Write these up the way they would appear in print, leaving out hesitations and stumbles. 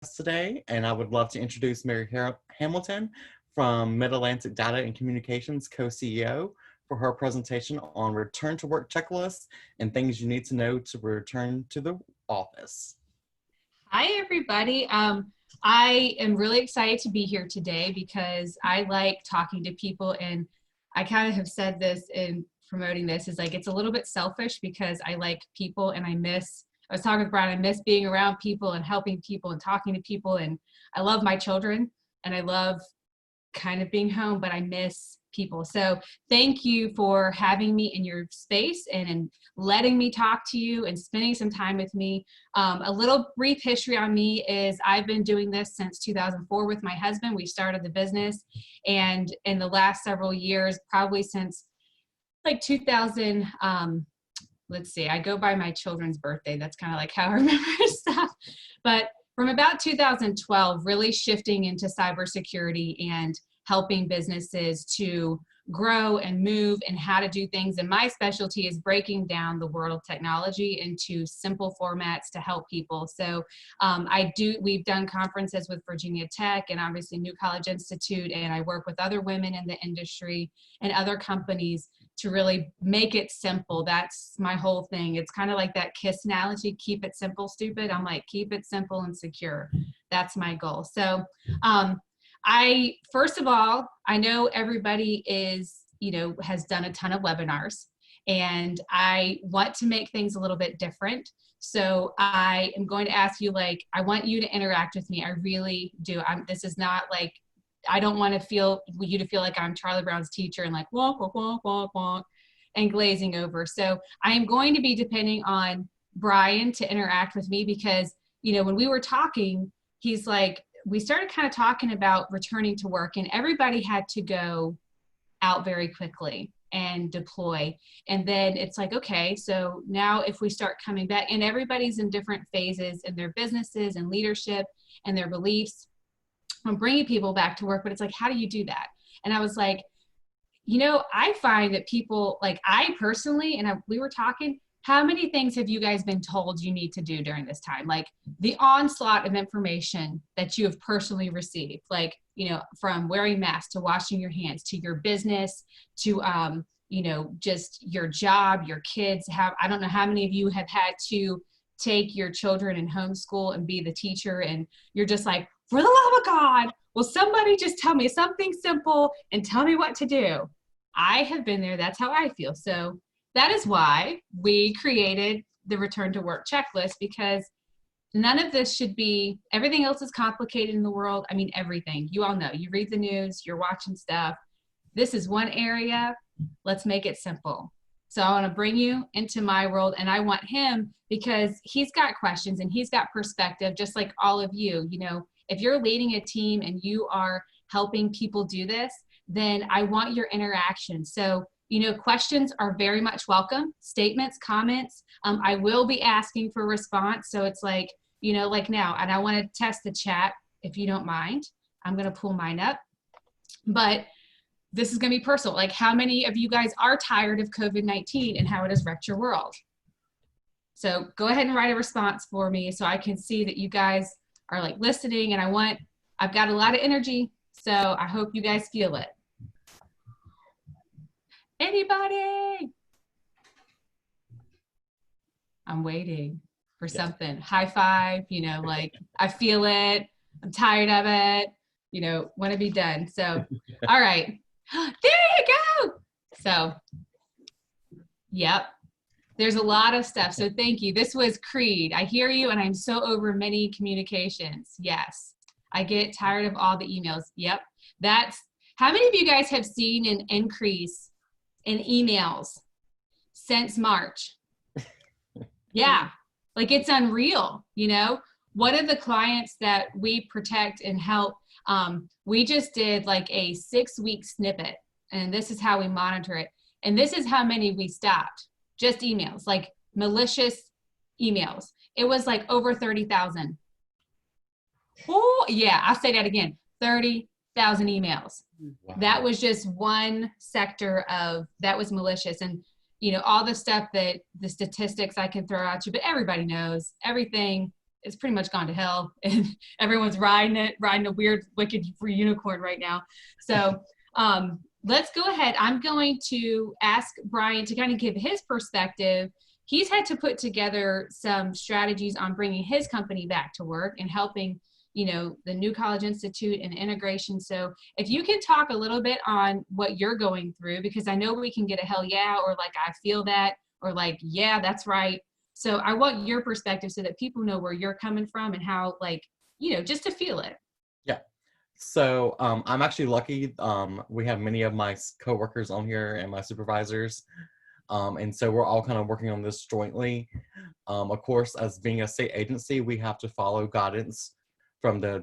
today, and I would love to introduce Mary Hamilton from MidAtlantic Data and Communications, co-CEO, for her presentation on return to work checklists and things you need to know to return to the office. Hi, everybody. I am really excited to be here today because I like talking to people, and I kind of have said this in promoting this, is like it's a little bit selfish because I like people and I was talking with Brian, I miss being around people and helping people and talking to people, and I love my children and I love kind of being home, but I miss people. So thank you for having me in your space and letting me talk to you and spending some time with me. A little brief history on me is I've been doing this since 2004 with my husband. We started the business, and in the last several years, probably since like 2000, let's see, I go by my children's birthday. That's kind of like how I remember stuff. But from about 2012, really shifting into cybersecurity and helping businesses to grow and move and how to do things. And my specialty is breaking down the world of technology into simple formats to help people. So we've done conferences with Virginia Tech and obviously New College Institute, and I work with other women in the industry and other companies to really make it simple. That's my whole thing. It's kind of like that KISS analogy, keep it simple, stupid. I'm like, keep it simple and secure. That's my goal. So first of all, I know everybody has done a ton of webinars, and I want to make things a little bit different. So I am going to ask you, I want you to interact with me. I really do. This is not like, I don't want you to feel like I'm Charlie Brown's teacher and like walk, walk, walk, walk, walk, and glazing over. So I am going to be depending on Brian to interact with me because, when we were talking, he's like, we started kind of talking about returning to work, and everybody had to go out very quickly and deploy. And then it's like, okay, so now if we start coming back, and everybody's in different phases in their businesses and leadership and their beliefs on bringing people back to work, but it's like, how do you do that? And I was like, I find that people, like I personally, and we were talking, how many things have you guys been told you need to do during this time? Like the onslaught of information that you have personally received, like, from wearing masks to washing your hands to your business to, just your job, your kids I don't know how many of you have had to take your children and homeschool and be the teacher, and you're just like, for the love of God, will somebody just tell me something simple and tell me what to do? I have been there. That's how I feel. So that is why we created the return to work checklist, because none of this should be, everything else is complicated in the world. I mean, everything. You all know, you read the news, you're watching stuff. This is one area. Let's make it simple. So I want to bring you into my world, and I want him, because he's got questions and he's got perspective, just like all of you. If you're leading a team and you are helping people do this, then I want your interaction. So, questions are very much welcome. Statements, comments. I will be asking for response. So it's like, like now, and I want to test the chat if you don't mind. I'm going to pull mine up. But this is going to be personal. Like, how many of you guys are tired of COVID-19 and how it has wrecked your world? So go ahead and write a response for me so I can see that you guys are like listening, and I've got a lot of energy, so I hope you guys feel it. Anybody? I'm waiting for something. High five, like I feel it. I'm tired of it, want to be done. So, all right. There you go. So, yep. There's a lot of stuff. So thank you. This was Creed. I hear you, and I'm so over many communications. Yes. I get tired of all the emails. Yep. How many of you guys have seen an increase in emails since March? Yeah. Like, it's unreal. One of the clients that we protect and help, we just did like a 6-week snippet, and this is how we monitor it. And this is how many we stopped. Just emails, like malicious emails. It was like over 30,000. Oh, yeah, I'll say that again, 30,000 emails. Wow. That was just one sector that was malicious. And, all the stuff that the statistics I can throw at you, but everybody knows everything it's pretty much gone to hell, and everyone's riding a weird, wicked unicorn right now. So let's go ahead. I'm going to ask Brian to kind of give his perspective. He's had to put together some strategies on bringing his company back to work and helping, the New College Institute and integration. So if you can talk a little bit on what you're going through, because I know we can get a hell yeah, or like, I feel that, or like, yeah, that's right. So I want your perspective so that people know where you're coming from and how, like, just to feel it. Yeah. So I'm actually lucky. We have many of my coworkers on here and my supervisors. And so we're all kind of working on this jointly. Of course, as being a state agency, we have to follow guidance from the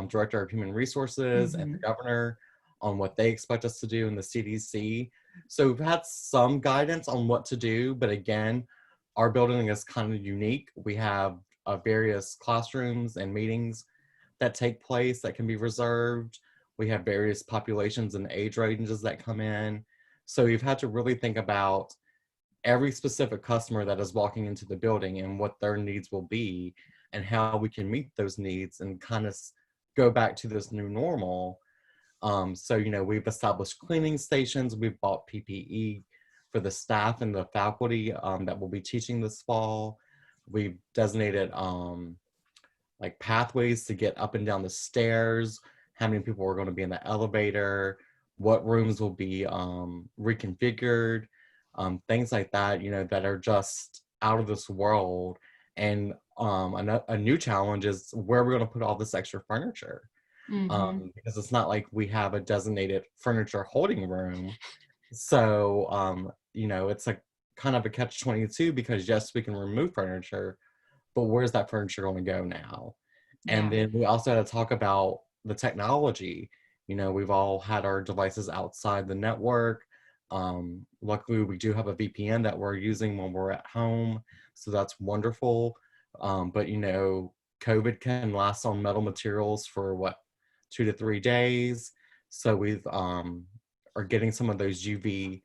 Director of Human Resources and the governor on what they expect us to do in the CDC. So we've had some guidance on what to do, but again, our building is kind of unique. We have various classrooms and meetings that take place that can be reserved. We have various populations and age ranges that come in. So we've had to really think about every specific customer that is walking into the building and what their needs will be and how we can meet those needs and kind of go back to this new normal. So, we've established cleaning stations. We've bought PPE for the staff and the faculty that will be teaching this fall. We've designated like pathways to get up and down the stairs, how many people are going to be in the elevator, what rooms will be reconfigured, things like that, that are just out of this world. And a new challenge is where we're going to put all this extra furniture. Because it's not like we have a designated furniture holding room. So, it's a kind of a catch-22 because yes, we can remove furniture, but where's that furniture going to go now? Yeah. And then we also had to talk about the technology. We've all had our devices outside the network. Luckily, we do have a VPN that we're using when we're at home, so that's wonderful. But COVID can last on metal materials for 2 to 3 days. So we've are getting some of those UV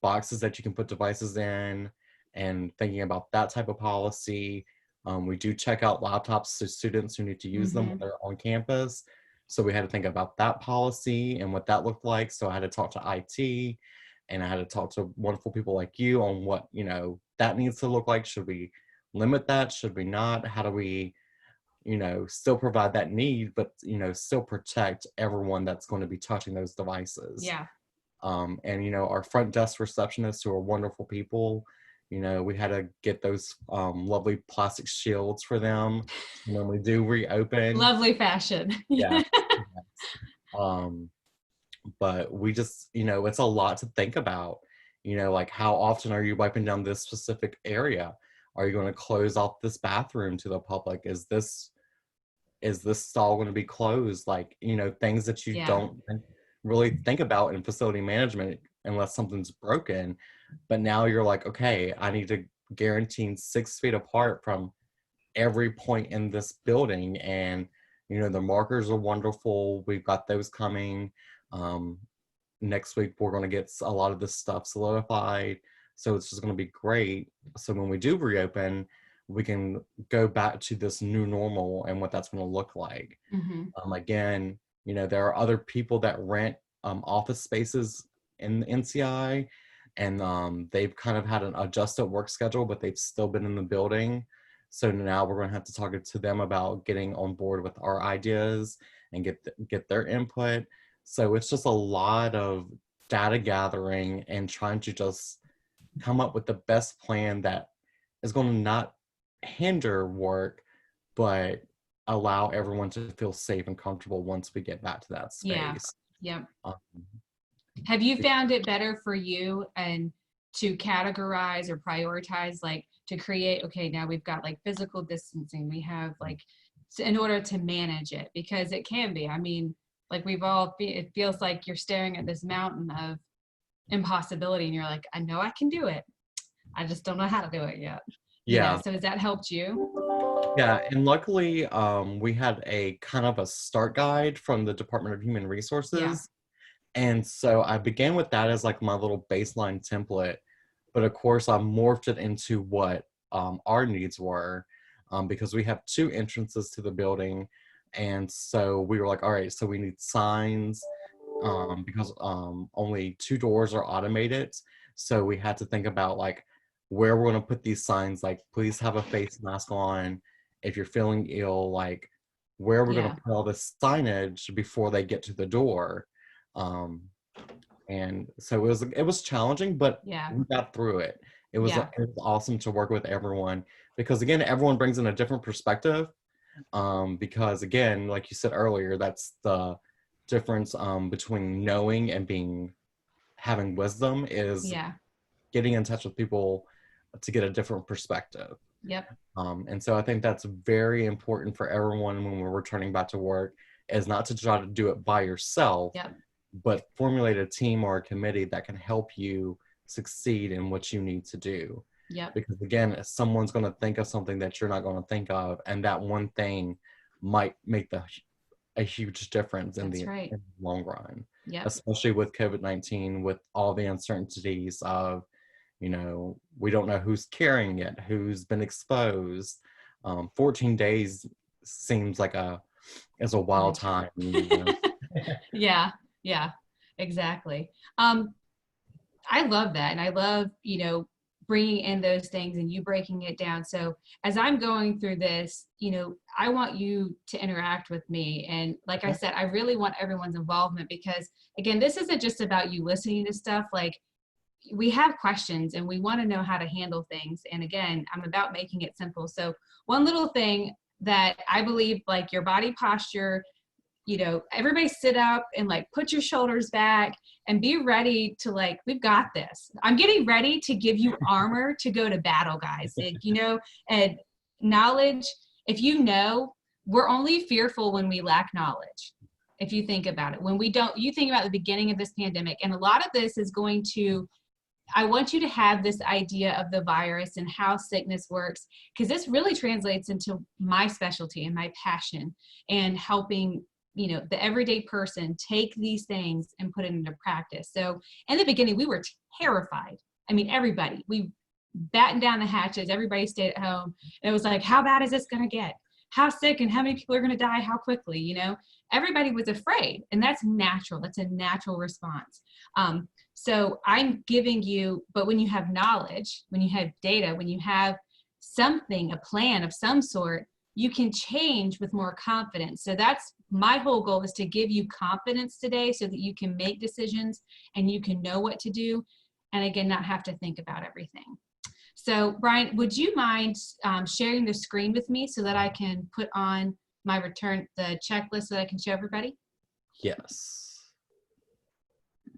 boxes that you can put devices in, and thinking about that type of policy. We do check out laptops to students who need to use them when they're on campus. So we had to think about that policy and what that looked like. So I had to talk to IT, and I had to talk to wonderful people like you on what, that needs to look like. Should we limit that? Should we not? How do we, still provide that need, but, still protect everyone that's going to be touching those devices? Yeah. And, our front desk receptionists, who are wonderful people, we had to get those lovely plastic shields for them when we do reopen. Lovely fashion. Yeah. But we just, it's a lot to think about. Like, how often are you wiping down this specific area? Are you going to close off this bathroom to the public? Is this stall going to be closed? Like, things that you don't really think about in facility management unless something's broken. But now you're like, okay, I need to guarantee 6 feet apart from every point in this building. And, the markers are wonderful. We've got those coming. Next week, we're going to get a lot of this stuff solidified. So it's just going to be great. So when we do reopen, we can go back to this new normal and what that's going to look like. Again, there are other people that rent office spaces in the NCI, and they've kind of had an adjusted work schedule, but they've still been in the building. So now we're going to have to talk to them about getting on board with our ideas and get their input. So it's just a lot of data gathering and trying to just come up with the best plan that is going to not hinder work, but allow everyone to feel safe and comfortable once we get back to that space. Yeah. Have you found it better for you and to categorize or prioritize, like to create, okay, now we've got like physical distancing, we have like, in order to manage it? Because it can be, I mean, like it feels like you're staring at this mountain of impossibility and you're like, I know I can do it. I just don't know how to do it yet. Yeah. So has that helped you? Yeah, and luckily we had a kind of a start guide from the Department of Human Resources. And so I began with that as like my little baseline template. But of course, I morphed it into what our needs were. because we have 2 entrances to the building. And so we were like, all right, so we need signs because only 2 doors are automated. So we had to think about like where we're going to put these signs, like please have a face mask on if you're feeling ill, like where we're going Yeah. to put all this signage before they get to the door. And so it was challenging, but Yeah. we got through it. Yeah. It was awesome to work with everyone because again, everyone brings in a different perspective. Because again, like you said earlier, that's the difference between knowing and having wisdom is Yeah. getting in touch with people to get a different perspective. Yep. And so I think that's very important for everyone when we're returning back to work, is not to try to do it by yourself, Yep. but formulate a team or a committee that can help you succeed in what you need to do. Yep. Because again, someone's going to think of something that you're not going to think of, and that one thing might make a huge difference in That's the right. long run. Yep. Especially with COVID-19, with all the uncertainties of, we don't know who's carrying it, who's been exposed. 14 days seems like is a wild time. Yeah. Yeah. Exactly. I love that. And I love, bringing in those things and you breaking it down. So as I'm going through this, I want you to interact with me. And like I said, I really want everyone's involvement because again, this isn't just about you listening to stuff. Like we have questions and we want to know how to handle things. And again, I'm about making it simple. So one little thing that I believe, like your body posture, everybody sit up and like put your shoulders back and be ready to like, we've got this. I'm getting ready to give you armor to go to battle, guys. And knowledge, if we're only fearful when we lack knowledge. If you think about it, when we don't, you think about the beginning of this pandemic, and a lot of this is going to, I want you to have this idea of the virus and how sickness works, because this really translates into my specialty and my passion and helping the everyday person take these things and put it into practice. So in the beginning, we were terrified. I mean, everybody, we battened down the hatches, everybody stayed at home. And it was like, how bad is this going to get? How sick and how many people are going to die? How quickly, everybody was afraid, and that's natural. That's a natural response. So I'm giving you, but when you have knowledge, when you have data, when you have something, a plan of some sort, you can change with more confidence. So that's my whole goal, is to give you confidence today so that you can make decisions and you can know what to do. And again, not have to think about everything. So Brian, would you mind sharing the screen with me so that I can put on the checklist so that I can show everybody? Yes.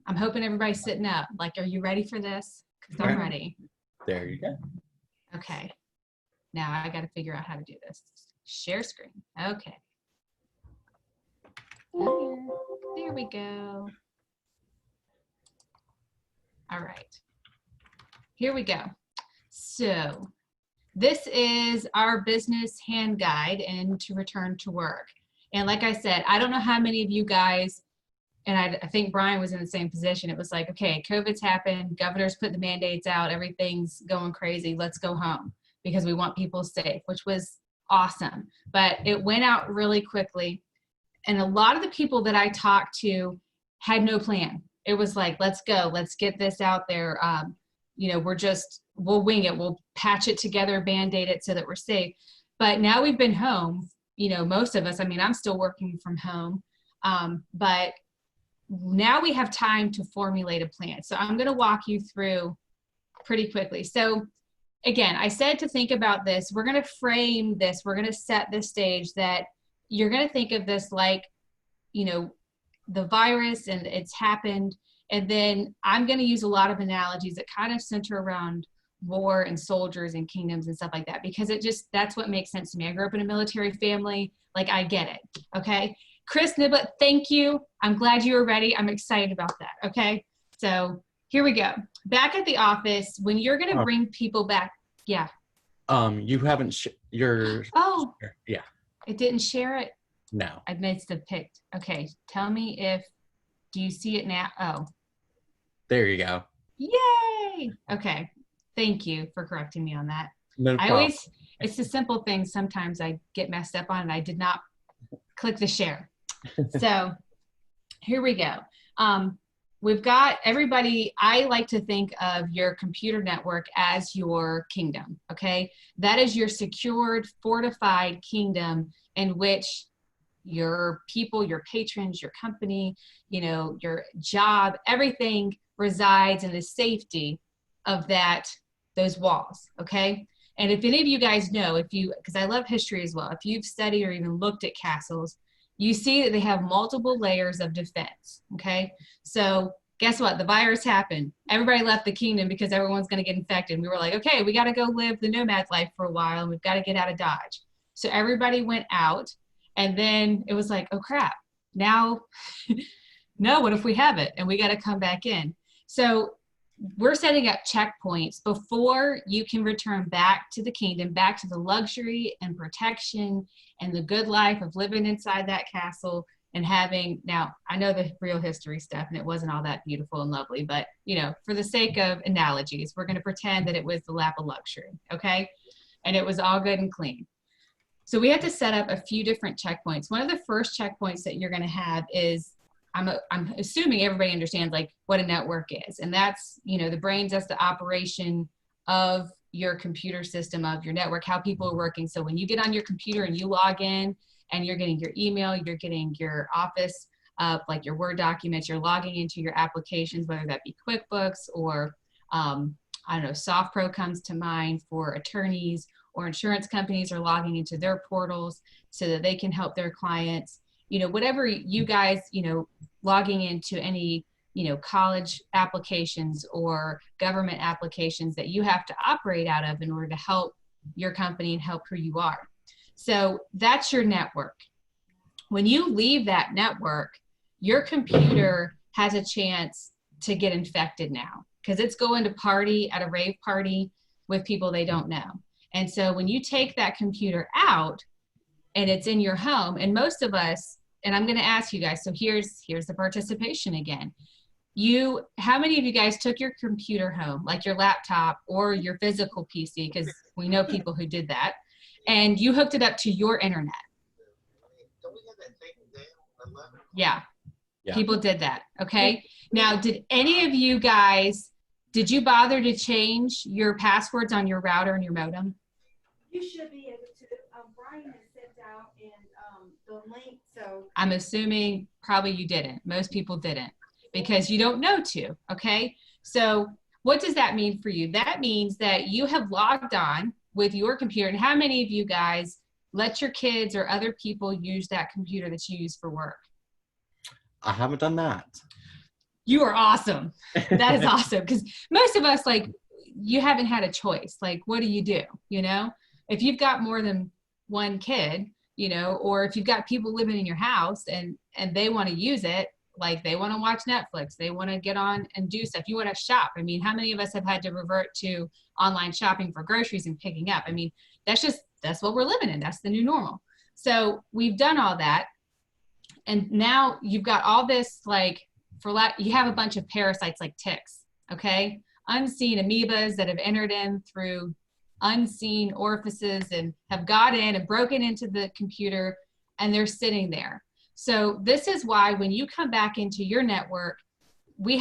I'm hoping everybody's sitting up. Like, are you ready for this? Because I'm ready. There you go. Okay. Now I got to figure out how to do this. Share screen. Okay. There we go. All right. Here we go. So this is our business hand guide and to return to work. And like I said, I don't know how many of you guys, and I think Brian was in the same position. It was like, okay, COVID's happened. Governor's put the mandates out. Everything's going crazy. Let's go home because we want people safe, which was awesome. But it went out really quickly. And a lot of the people that I talked to had no plan. It was like, let's go. Let's get this out there. We'll wing it. We'll patch it together, Band-Aid it so that we're safe. But now we've been home, most of us. I mean, I'm still working from home. But now we have time to formulate a plan. So I'm going to walk you through pretty quickly. So again, I said to think about this. We're going to frame this. We're going to set the stage that you're going to think of this like, the virus and it's happened. And then I'm going to use a lot of analogies that kind of center around war and soldiers and kingdoms and stuff like that, because that's what makes sense to me. I grew up in a military family. Like, I get it. Okay. Chris Niblett, thank you. I'm glad you were ready. I'm excited about that. Okay. So here we go. Back at the office, when you're going to bring people back. Yeah. You haven't, Oh, yeah. It didn't share it? No. I missed the picked. Okay. Tell me do you see it now? Oh. There you go. Yay. Okay. Thank you for correcting me on that. No problem. It's the simple things sometimes I get messed up on, and I did not click the share. So here we go. We've got everybody. I like to think of your computer network as your kingdom, okay? That is your secured, fortified kingdom in which your people, your patrons, your company, you know, your job, everything resides in the safety of those walls, okay? And if any of you guys know, because I love history as well, if you've studied or even looked at castles, you see that they have multiple layers of defense, okay? So guess what? The virus happened. Everybody left the kingdom because everyone's going to get infected. We were like, okay, we got to go live the nomad life for a while, and we've got to get out of Dodge. So everybody went out, and then it was like, oh crap, now, no, what if we have it? And we got to come back in. So we're setting up checkpoints before you can return back to the kingdom, back to the luxury and protection and the good life of living inside that castle and having, now I know the real history stuff and it wasn't all that beautiful and lovely, but you know, for the sake of analogies, we're going to pretend that it was the lap of luxury, okay? And it was all good and clean. So we had to set up a few different checkpoints. One of the first checkpoints that you're going to have is, I'm assuming everybody understands like what a network is. And that's, you know, the brains, that's the operation of your computer system, of your network, how people are working. So when you get on your computer and you log in and you're getting your email, you're getting your Office, like your Word documents, you're logging into your applications, whether that be QuickBooks or, I don't know, SoftPro comes to mind for attorneys, or insurance companies are logging into their portals so that they can help their clients. You know, whatever you guys, you know, logging into any, you know, college applications or government applications that you have to operate out of in order to help your company and help who you are. So that's your network. When you leave that network, your computer has a chance to get infected now because it's going to party at a rave party with people they don't know. And so when you take that computer out and it's in your home, and most of us, and I'm going to ask you guys, so here's the participation again. How many of you guys took your computer home, like your laptop or your physical PC, because we know people who did that, and you hooked it up to your internet? Yeah, people did that, okay? Now, did any of you guys, did you bother to change your passwords on your router and your modem? You should be able to. Brian has sent out the link, so. I'm assuming probably you didn't. Most people didn't because you don't know to, okay? So what does that mean for you? That means that you have logged on with your computer. And how many of you guys let your kids or other people use that computer that you use for work? I haven't done that. You are awesome. That is awesome. Because most of us, like, you haven't had a choice. Like, what do? You know, if you've got more than one kid, you know, or if you've got people living in your house and they want to use it, like they want to watch Netflix, they want to get on and do stuff. You want to shop. I mean, how many of us have had to revert to online shopping for groceries and picking up? I mean, that's what we're living in. That's the new normal. So we've done all that. And now you've got all this, like, you have a bunch of parasites like ticks, okay? Unseen amoebas that have entered in through unseen orifices and have got in and broken into the computer, and they're sitting there. So this is why when you come back into your network, we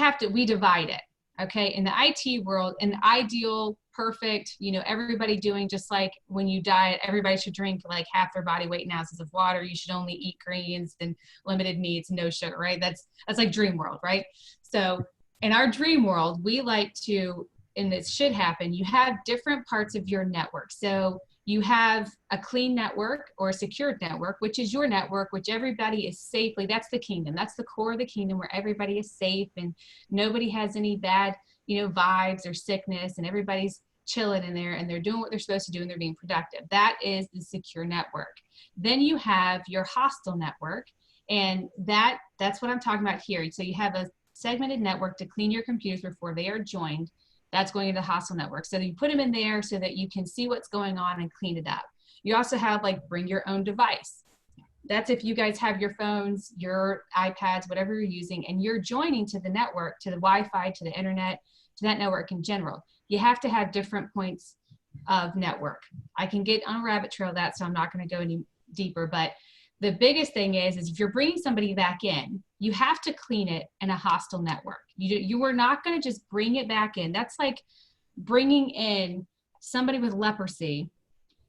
divide it, okay? In the IT world, an ideal, perfect, you know, everybody doing just like when you diet, everybody should drink like half their body weight in ounces of water. You should only eat greens and limited meats, no sugar, right? That's like dream world, right? So in our dream world, we like to, and it should happen, you have different parts of your network. So you have a clean network or a secured network, which is your network, which everybody is safely, that's the kingdom. That's the core of the kingdom where everybody is safe and nobody has any bad, you know, vibes or sickness, and everybody's chilling in there and they're doing what they're supposed to do and they're being productive. That is the secure network. Then you have your hostile network, and that's what I'm talking about here. So you have a segmented network to clean your computers before they are joined. That's going into the hostile network. So you put them in there so that you can see what's going on and clean it up. You also have like bring your own device. That's if you guys have your phones, your iPads, whatever you're using, and you're joining to the network, to the Wi-Fi, to the internet, to that network in general. You have to have different points of network. I can get on a rabbit trail of that, so I'm not going to go any deeper. But the biggest thing is if you're bringing somebody back in, you have to clean it in a hostile network. You are not going to just bring it back in. That's like bringing in somebody with leprosy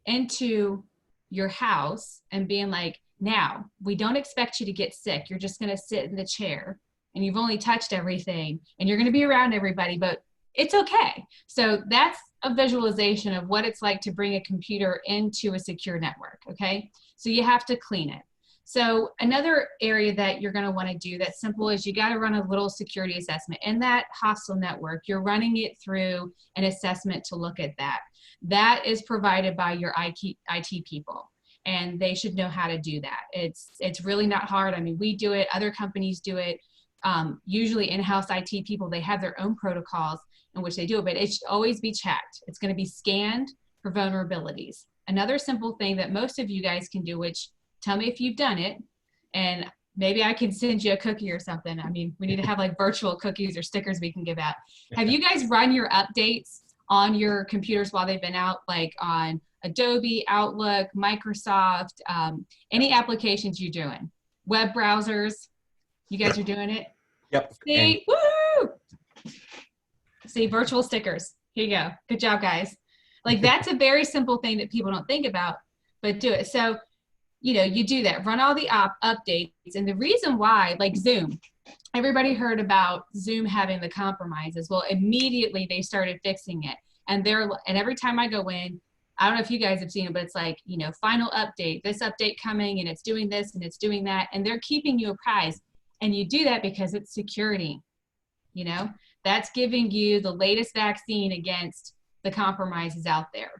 into your house and being like, now, we don't expect you to get sick. You're just going to sit in the chair and you've only touched everything and you're going to be around everybody, but it's okay. So that's a visualization of what it's like to bring a computer into a secure network, okay? So you have to clean it. So another area that you're going to want to do that's simple is you got to run a little security assessment. In that hostile network, you're running it through an assessment to look at that. That is provided by your IT people, and they should know how to do that. It's really not hard. I mean, we do it, other companies do it. Usually in-house IT people, they have their own protocols in which they do it, but it should always be checked. It's going to be scanned for vulnerabilities. Another simple thing that most of you guys can do, which tell me if you've done it, and maybe I can send you a cookie or something. I mean, we need to have like virtual cookies or stickers we can give out. Have you guys run your updates on your computers while they've been out, like on Adobe, Outlook, Microsoft, any applications you're doing? Web browsers, you guys are doing it? Yep. See, woo! See, virtual stickers. Here you go. Good job, guys. Like, that's a very simple thing that people don't think about, but do it. So, you know, you do that, run all the updates. And the reason why, like Zoom, everybody heard about Zoom having the compromises. Well, immediately they started fixing it. And every time I go in, I don't know if you guys have seen it, but it's like, you know, final update, this update coming, and it's doing this and it's doing that. And they're keeping you apprised. And you do that because it's security. You know, that's giving you the latest vaccine against the compromises out there.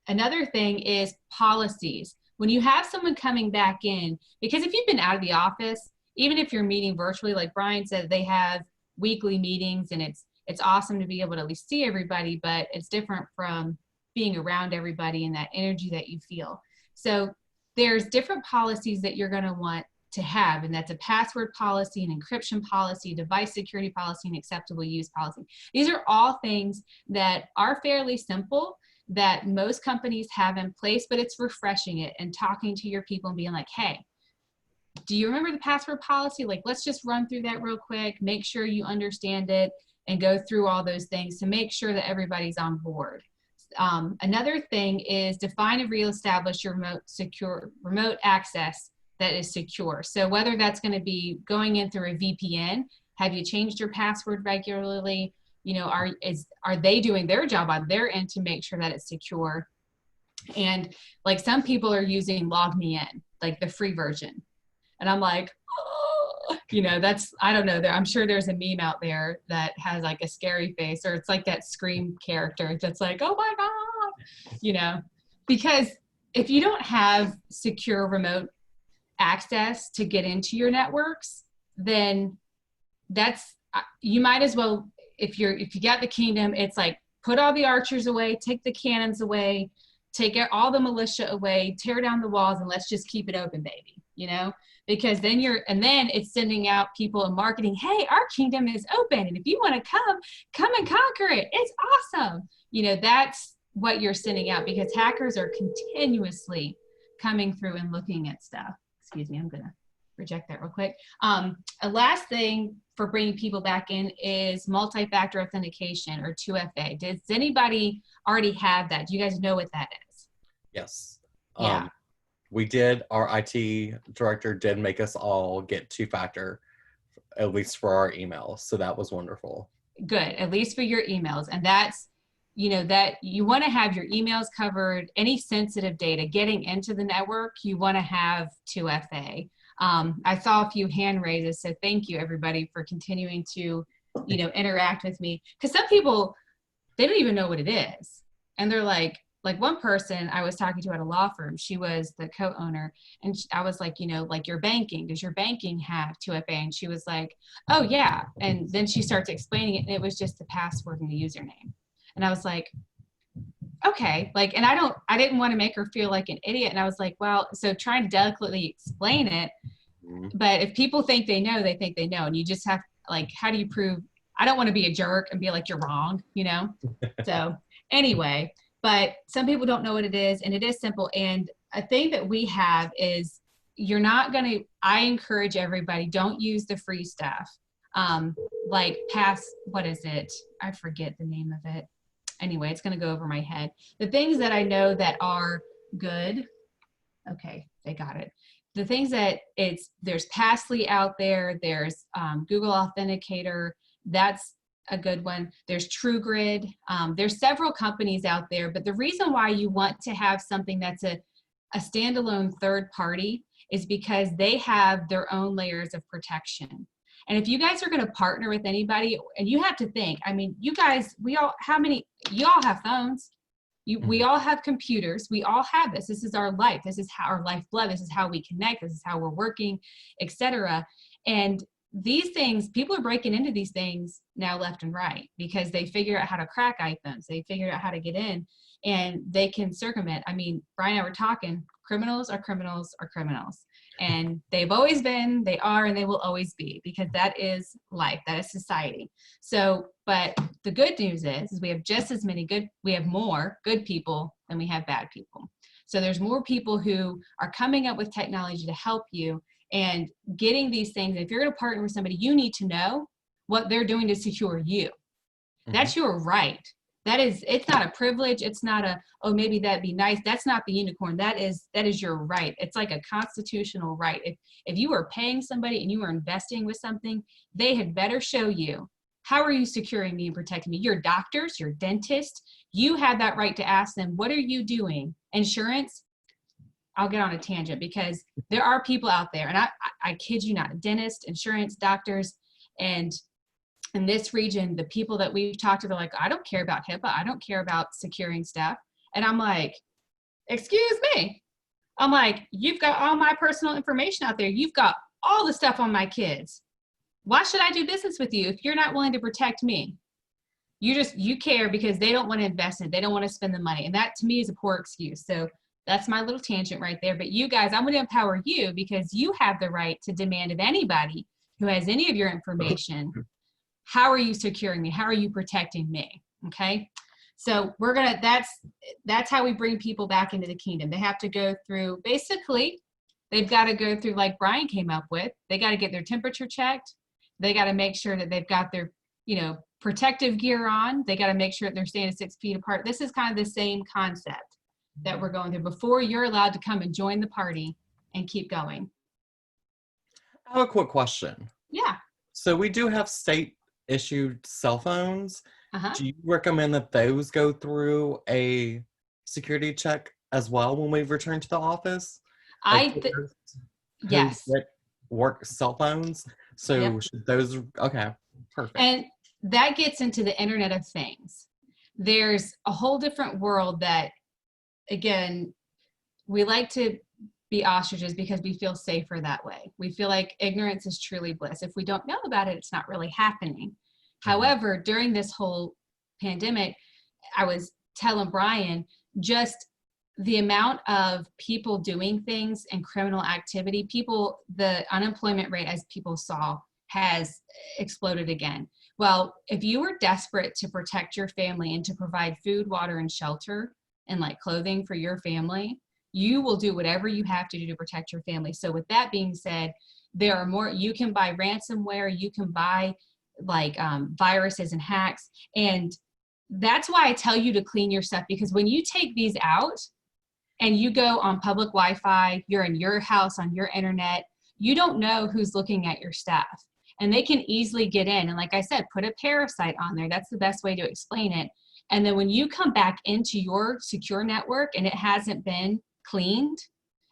Another thing is policies. When you have someone coming back in, because if you've been out of the office, even if you're meeting virtually, like Brian said, they have weekly meetings, and it's awesome to be able to at least see everybody, but it's different from being around everybody and that energy that you feel. So there's different policies that you're going to want to have, and that's a password policy, an encryption policy, device security policy, and acceptable use policy. These are all things that are fairly simple that most companies have in place, but it's refreshing it and talking to your people and being like, hey, do you remember the password policy? Like, let's just run through that real quick, make sure you understand it, and go through all those things to make sure that everybody's on board. Another thing is define and reestablish your remote access that is secure. So whether that's going to be going in through a VPN, have you changed your password regularly? You know, are they doing their job on their end to make sure that it's secure? And like some people are using Log Me In, like the free version. And I'm like, oh, you know, I don't know. I'm sure there's a meme out there that has like a scary face, or it's like that Scream character that's like, oh my God, you know, because if you don't have secure remote access to get into your networks, then you might as well, if you got the kingdom, it's like put all the archers away, take the cannons away, take all the militia away, tear down the walls, and let's just keep it open, baby, you know? Because then then it's sending out people and marketing, hey, our kingdom is open, and if you want to come and conquer it. It's awesome. You know, that's what you're sending out, because hackers are continuously coming through and looking at stuff. Excuse me, I'm gonna reject that real quick. A last thing for bringing people back in is multi-factor authentication, or 2FA. Does anybody already have that? Do you guys know what that is? Yes. Yeah. We did. Our IT director did make us all get 2-factor, at least for our emails. So that was wonderful. Good, at least for your emails. And that's, you know, that you want to have your emails covered. Any sensitive data getting into the network, you want to have 2FA. I saw a few hand raises, so thank you everybody for continuing to, you know, interact with me. Because some people, they don't even know what it is, and they're like one person I was talking to at a law firm, she was the co-owner, and I was like, you know, like your banking, does your banking have 2FA? And she was like, oh yeah. And then she starts explaining it, and it was just the password and the username. And I was like, okay, like, and I didn't want to make her feel like an idiot. And I was like, well, so trying to delicately explain it, but if people think they know, they think they know. And you just have, like, how do you prove? I don't want to be a jerk and be like, you're wrong, you know? So Anyway, but some people don't know what it is, and it is simple. And a thing that we have is you're not going to, I encourage everybody, don't use the free stuff. Like what is it? I forget the name of it. Anyway, it's going to go over my head. The things that I know that are good. Okay, they got it. The things that there's Passly out there. There's Google Authenticator. That's a good one. There's TrueGrid. There's several companies out there, but the reason why you want to have something that's a standalone third party is because they have their own layers of protection. And if you guys are going to partner with anybody, and you have to think, I mean, you guys, you all have phones. We all have computers. We all have this. This is our life. This is how our lifeblood. This is how we connect. This is how we're working, etc. And these things, people are breaking into these things now left and right because they figure out how to crack iPhones. They figured out how to get in, and they can circumvent. I mean, Brian and I were talking, criminals are criminals are criminals. And they've always been, they are, and they will always be, because that is life, that is society. So, but the good news is we have just as many we have more good people than we have bad people. So there's more people who are coming up with technology to help you and getting these things. If you're going to partner with somebody, you need to know what they're doing to secure you. That's your right. It's not a privilege. It's not oh, maybe that'd be nice. That's not the unicorn. That is your right. It's like a constitutional right. If you are paying somebody and you are investing with something, they had better show you, how are you securing me and protecting me? Your doctors, your dentist, you have that right to ask them, what are you doing? Insurance, I'll get on a tangent because there are people out there, and I kid you not, dentists, insurance, doctors, and in this region, the people that we've talked to, they're like, I don't care about HIPAA. I don't care about securing stuff. And I'm like, excuse me. I'm like, you've got all my personal information out there. You've got all the stuff on my kids. Why should I do business with you if you're not willing to protect me? You care because they don't want to invest in it. They don't want to spend the money. And that to me is a poor excuse. So that's my little tangent right there. But you guys, I'm going to empower you because you have the right to demand of anybody who has any of your information. How are you securing me? How are you protecting me? Okay. So that's how we bring people back into the kingdom. They have to go through, basically, they've got to go through, like Brian came up with, they got to get their temperature checked. They got to make sure that they've got their, protective gear on. They got to make sure that they're staying 6 feet apart. This is kind of the same concept that we're going through before you're allowed to come and join the party and keep going. I have a quick question. Yeah. So we do have state issued cell phones. Uh-huh. Do you recommend that those go through a security check as well when we return to the office? Yes. Work cell phones. So Yep. Should those, okay, perfect. And that gets into the Internet of Things. There's a whole different world that, again, we like to be ostriches because we feel safer that way. We feel like ignorance is truly bliss. If we don't know about it, it's not really happening. Mm-hmm. However, during this whole pandemic, I was telling Brian, just the amount of people doing things and criminal activity, the unemployment rate, as people saw, has exploded again. Well, if you were desperate to protect your family and to provide food, water, and shelter and like clothing for your family, you will do whatever you have to do to protect your family. So with that being said, there are more, you can buy ransomware, you can buy like viruses and hacks. And that's why I tell you to clean your stuff, because when you take these out and you go on public Wi-Fi, you're in your house on your internet, you don't know who's looking at your stuff. And they can easily get in. And like I said, put a parasite on there. That's the best way to explain it. And then when you come back into your secure network and it hasn't been cleaned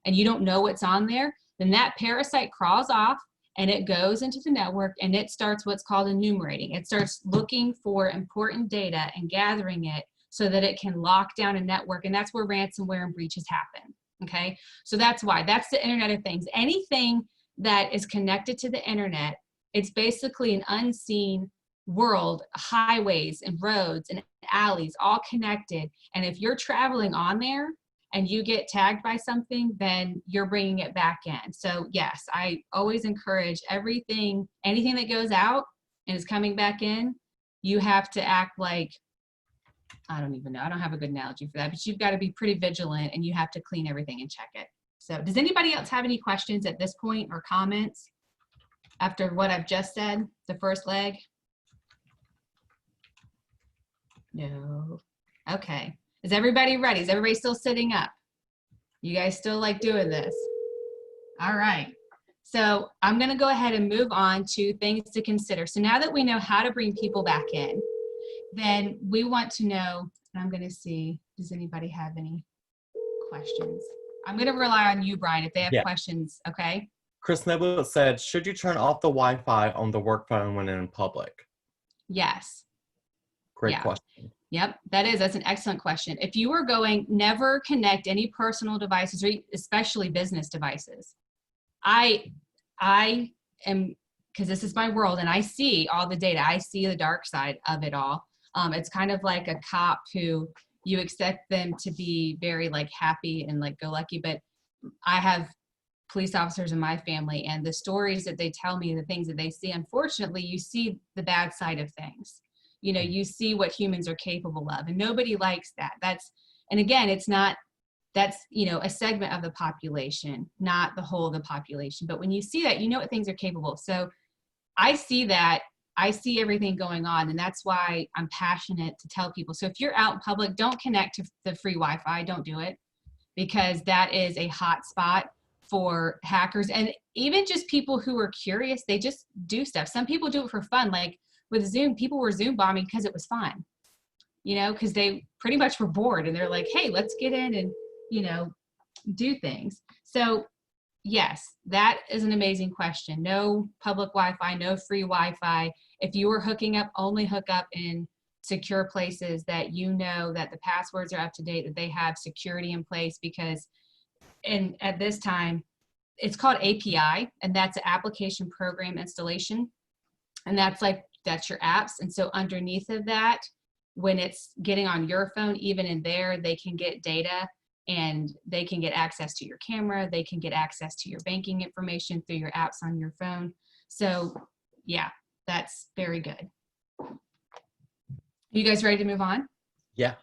and you don't know what's on there, then that parasite crawls off and it goes into the network and it starts what's called enumerating. It starts looking for important data and gathering it so that it can lock down a network. And that's where ransomware and breaches happen. Okay. So that's why. That's the Internet of Things. Anything that is connected to the internet, it's basically an unseen world, highways and roads and alleys all connected. And if you're traveling on there and you get tagged by something, then you're bringing it back in. So yes, I always encourage anything that goes out and is coming back in, you have to act like I don't even know. I don't have a good analogy for that, but you've got to be pretty vigilant and you have to clean everything and check it. So does anybody else have any questions at this point or comments after what I've just said, the first leg? No. Okay. Is everybody ready? Is everybody still sitting up? You guys still like doing this? All right. So I'm going to go ahead and move on to things to consider. So now that we know how to bring people back in, then we want to know, and I'm going to see, does anybody have any questions? I'm going to rely on you, Brian, if they have questions, okay? Chris Noble said, should you turn off the Wi-Fi on the work phone when in public? Yes. Great question. Yep, that's an excellent question. If you were going, never connect any personal devices, or especially business devices. I am, because this is my world and I see all the data. I see the dark side of it all. It's kind of like a cop who you expect them to be very like happy and like go lucky, but I have police officers in my family, and the stories that they tell me, the things that they see, unfortunately, you see the bad side of things. You know, you see what humans are capable of, and nobody likes that. And again, that's, you know, a segment of the population, not the whole of the population. But when you see that, you know what things are capable of. So I see that. I see everything going on, and that's why I'm passionate to tell people. So if you're out in public, don't connect to the free Wi-Fi. Don't do it, because that is a hot spot for hackers, and even just people who are curious. They just do stuff. Some people do it for fun. Like with Zoom, people were Zoom bombing because it was fun, you know, because they pretty much were bored and they're like, hey, let's get in and, you know, do things. So yes, that is an amazing question. No public Wi-Fi, no free Wi-Fi. If you are hooking up, only hook up in secure places that you know that the passwords are up to date, that they have security in place, because at this time, it's called API, and that's an application program installation. And that's your apps. And so underneath of that, when it's getting on your phone, even in there, they can get data and they can get access to your camera. They can get access to your banking information through your apps on your phone. So yeah, that's very good. You guys ready to move on? Yeah.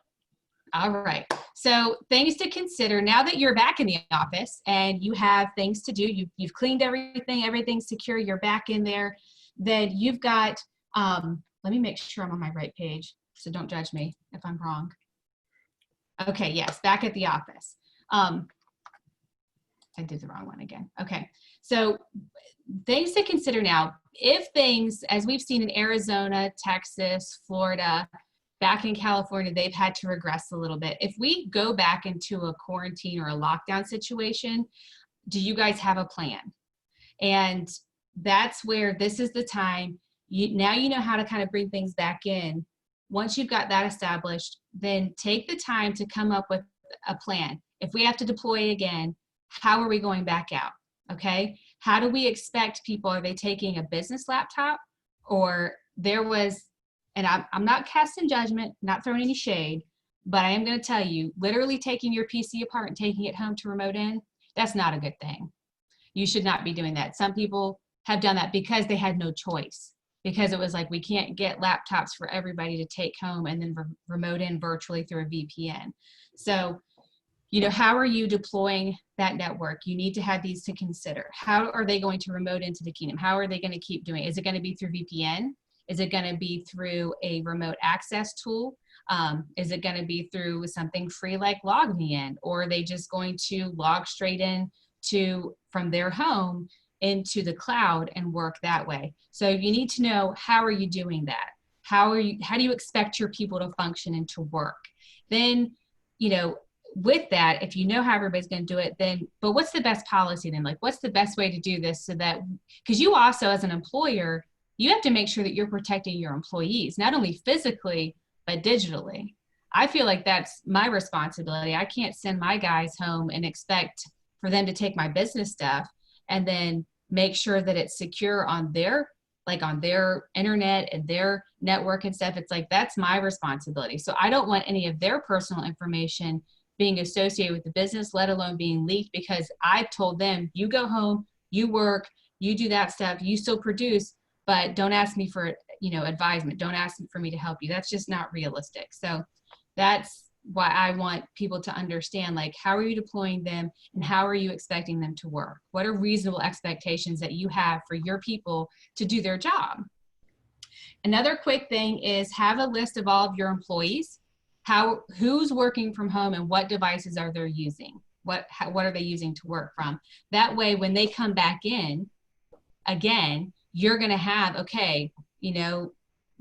All right. So things to consider now that you're back in the office and you have things to do. You've cleaned everything, everything's secure, you're back in there. Then you've got, let me make sure I'm on my right page, so don't judge me if I'm wrong. Okay, yes, back at the office. I did the wrong one again. Okay, so things to consider now. If things, as we've seen in Arizona, Texas, Florida, back in California, they've had to regress a little bit. If we go back into a quarantine or a lockdown situation, do you guys have a plan? And that's where this is the time. Now you know how to kind of bring things back in. Once you've got that established, then take the time to come up with a plan. If we have to deploy again, how are we going back out? Okay. How do we expect people? Are they taking a business laptop? Or there was, and I'm not casting judgment, not throwing any shade, but I am going to tell you, literally taking your PC apart and taking it home to remote in, that's not a good thing. You should not be doing that. Some people have done that because they had no choice, because it was like, we can't get laptops for everybody to take home and then remote in virtually through a VPN. So, you know, how are you deploying that network? You need to have these to consider. How are they going to remote into the kingdom? How are they going to keep doing it? Is it going to be through VPN? Is it going to be through a remote access tool? Is it going to be through something free like LogMeIn? Or are they just going to log straight in from their home into the cloud and work that way? So you need to know, how are you doing that? How do you expect your people to function and to work? Then, you know, with that, if you know how everybody's going to do it, then, but what's the best policy then? Like, what's the best way to do this so that, because you also, as an employer, you have to make sure that you're protecting your employees, not only physically, but digitally. I feel like that's my responsibility. I can't send my guys home and expect for them to take my business stuff and then make sure that it's secure on their internet and their network and stuff. It's like, that's my responsibility. So I don't want any of their personal information being associated with the business, let alone being leaked, because I told them, you go home, you work, you do that stuff, you still produce, but don't ask me for, you know, advisement. Don't ask for me to help you. That's just not realistic. So That's why I want people to understand, like, how are you deploying them and how are you expecting them to work? What are reasonable expectations that you have for your people to do their job? Another quick thing is have a list of all of your employees, who's working from home and what devices are they using? What are they using to work from? That way, when they come back in, again, you're going to have, okay, you know,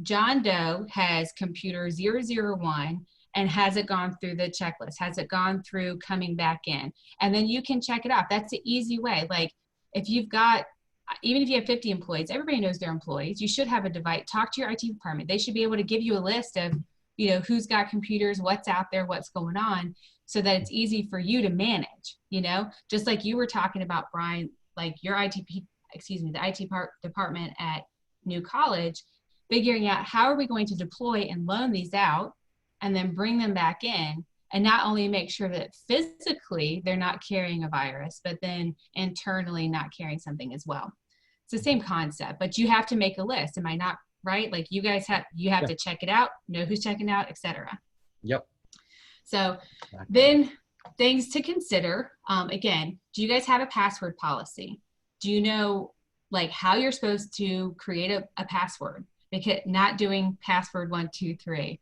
John Doe has computer 001 and has it gone through the checklist? Has it gone through coming back in? And then you can check it off. That's an easy way. Like if you've got, even if you have 50 employees, everybody knows their employees. You should have a device. Talk to your IT department. They should be able to give you a list of, you know, who's got computers, what's out there, what's going on, so that it's easy for you to manage, you know, just like you were talking about, Brian, like your the IT department at New College, figuring out how are we going to deploy and loan these out and then bring them back in, and not only make sure that physically they're not carrying a virus, but then internally not carrying something as well. It's the same concept, but you have to make a list. Am I not right? Like you guys have to check it out, know who's checking out, etc. Yep. So then things to consider, again, do you guys have a password policy? Do you know like how you're supposed to create a password? Because not doing password 1, 2, 3.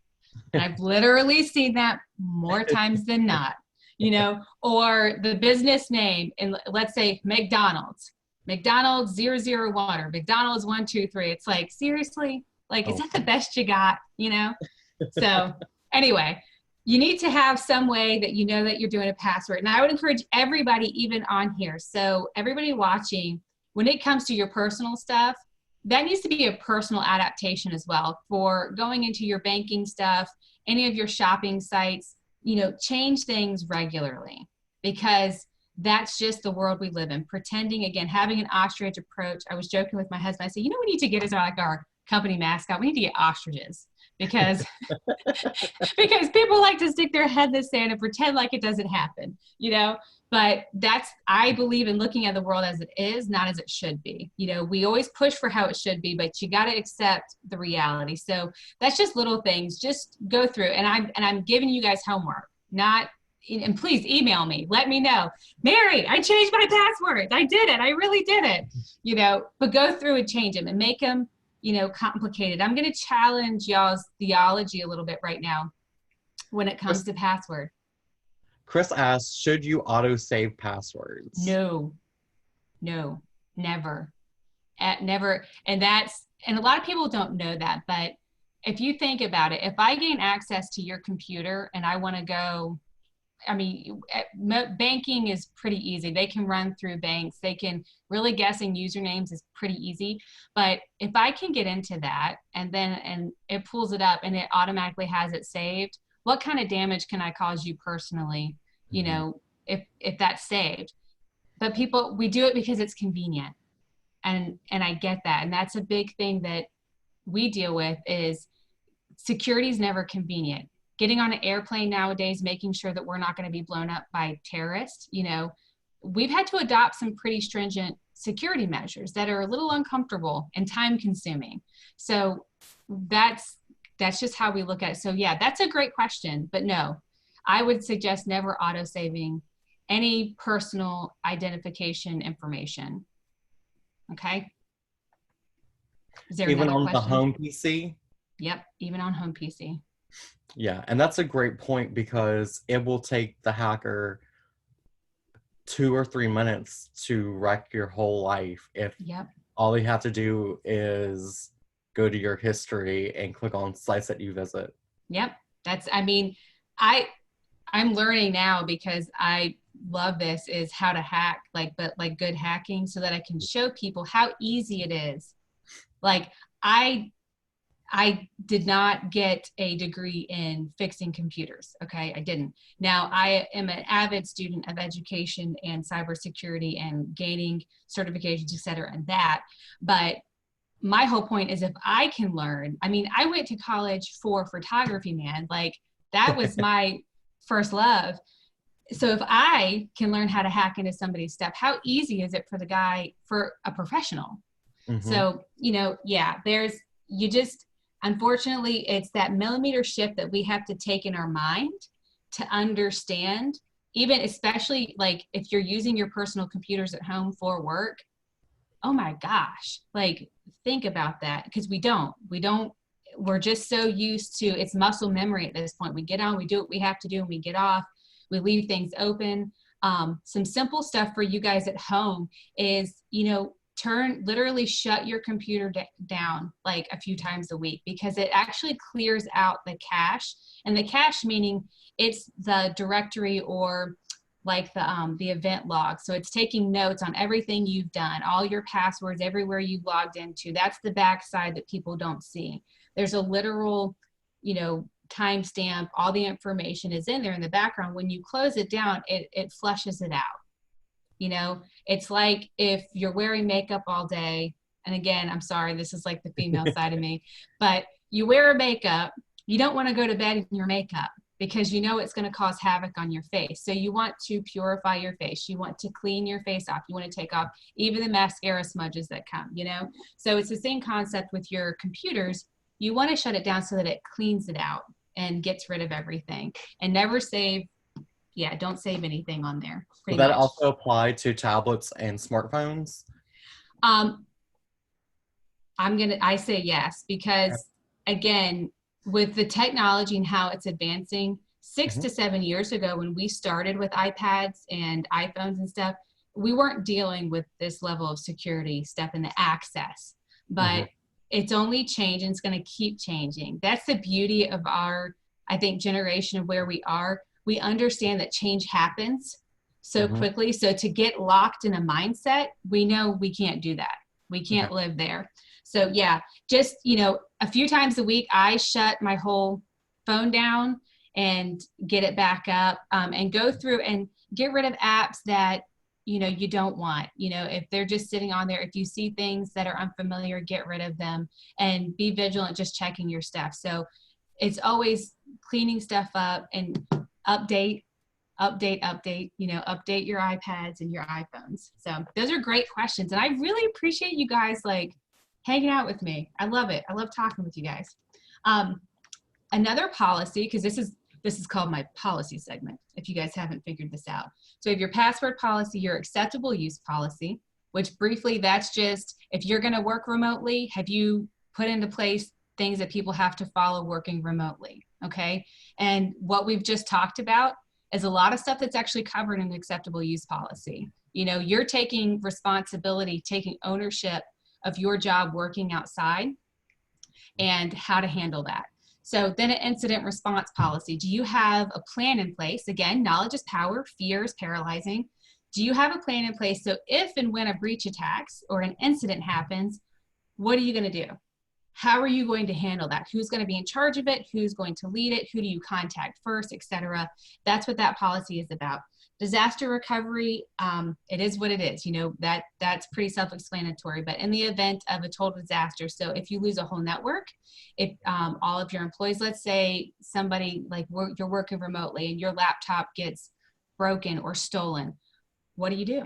And I've literally seen that more times than not, you know, or the business name, and let's say McDonald's 001 or McDonald's 1, 2, 3. It's like, seriously, like, is that the best you got, you know? So anyway, you need to have some way that you know that you're doing a password. And I would encourage everybody, even on here. So everybody watching, when it comes to your personal stuff, that needs to be a personal adaptation as well for going into your banking stuff, any of your shopping sites, you know, change things regularly, because that's just the world we live in. Pretending, again, having an ostrich approach. I was joking with my husband. I said, you know, we need to get as like our company mascot. We need to get ostriches, because because people like to stick their head in the sand and pretend like it doesn't happen, you know. But I believe in looking at the world as it is, not as it should be. You know, we always push for how it should be, but you got to accept the reality. So that's just little things. Just go through, and I'm giving you guys homework. And please email me. Let me know, Mary, I changed my passwords. I did it. I really did it. You know, but go through and change them and make them, you know, complicated. I'm going to challenge y'all's theology a little bit right now when it comes to password. Chris asks, should you auto-save passwords? No, never. Never. And a lot of people don't know that, but if you think about it, if I gain access to your computer and I want to go, I mean, banking is pretty easy. They can run through banks. They can, really guessing usernames is pretty easy. But if I can get into that and it pulls it up and it automatically has it saved, what kind of damage can I cause you personally, you know, if that's saved? But we do it because it's convenient. And I get that. And that's a big thing that we deal with, is security is never convenient. Getting on an airplane nowadays, making sure that we're not going to be blown up by terrorists, you know, we've had to adopt some pretty stringent security measures that are a little uncomfortable and time consuming. So that's just how we look at it. So yeah, that's a great question, but no, I would suggest never auto-saving any personal identification information. Okay. Is there even on question? The home PC? Yep, even on home PC. Yeah, and that's a great point, because it will take the hacker 2 or 3 minutes to wreck your whole life if all you have to do is go to your history and click on sites that you visit. Yep, I'm learning now, because I love this, is how to hack, but good hacking, so that I can show people how easy it is. Like I did not get a degree in fixing computers. Okay, I didn't. Now I am an avid student of education and cybersecurity and gaining certifications, et cetera, and that. But my whole point is, if I can learn, I mean, I went to college for photography, man. Like, that was my first love. So if I can learn how to hack into somebody's stuff, how easy is it for a professional? So, you know, yeah, unfortunately, it's that millimeter shift that we have to take in our mind to understand, even especially like if you're using your personal computers at home for work. Oh my gosh, like think about that, because we're just so used to, it's muscle memory at this point. We get on, we do what we have to do, and we get off, we leave things open. Some simple stuff for you guys at home is, literally shut your computer down like a few times a week, because it actually clears out the cache. And the cache meaning it's the directory or like the event log. So it's taking notes on everything you've done, all your passwords, everywhere you've logged into. That's the backside that people don't see. There's a literal, timestamp. All the information is in there in the background. When you close it down, it flushes it out. It's like if you're wearing makeup all day, and again, I'm sorry, this is like the female side of me, but you wear makeup, you don't want to go to bed in your makeup, because it's going to cause havoc on your face. So you want to purify your face. You want to clean your face off. You want to take off even the mascara smudges that come, So it's the same concept with your computers. You want to shut it down so that it cleans it out and gets rid of everything, and never save. Yeah, don't save anything on there. Does that also apply to tablets and smartphones? I say yes, because again, with the technology and how it's advancing, 6 to 7 years ago when we started with iPads and iPhones and stuff, we weren't dealing with this level of security stuff and the access. But it's only changed, and it's going to keep changing. That's the beauty of our, I think, generation of where we are. We understand that change happens so quickly. So to get locked in a mindset, we know we can't do that. We can't live there. So yeah, just, a few times a week, I shut my whole phone down and get it back up, and go through and get rid of apps that, you don't want. If they're just sitting on there, if you see things that are unfamiliar, get rid of them, and be vigilant, just checking your stuff. So it's always cleaning stuff up and update, update your iPads and your iPhones. So those are great questions. And I really appreciate you guys like hanging out with me. I love it. I love talking with you guys. Another policy, because this is called my policy segment, if you guys haven't figured this out. So you have your password policy, your acceptable use policy, which briefly, that's just if you're going to work remotely, have you put into place things that people have to follow working remotely? Okay. And what we've just talked about is a lot of stuff that's actually covered in the acceptable use policy. You're taking responsibility, taking ownership of your job working outside and how to handle that. So then an incident response policy. Do you have a plan in place? Again, knowledge is power, fear is paralyzing. Do you have a plan in place? So if and when a breach attacks or an incident happens, what are you going to do? How are you going to handle that? Who's going to be in charge of it? Who's going to lead it? Who do you contact first, etc.? That's what that policy is about. Disaster recovery, it is what it is. That's pretty self-explanatory. But in the event of a total disaster, so if you lose a whole network, if all of your employees, let's say somebody you're working remotely and your laptop gets broken or stolen, what do?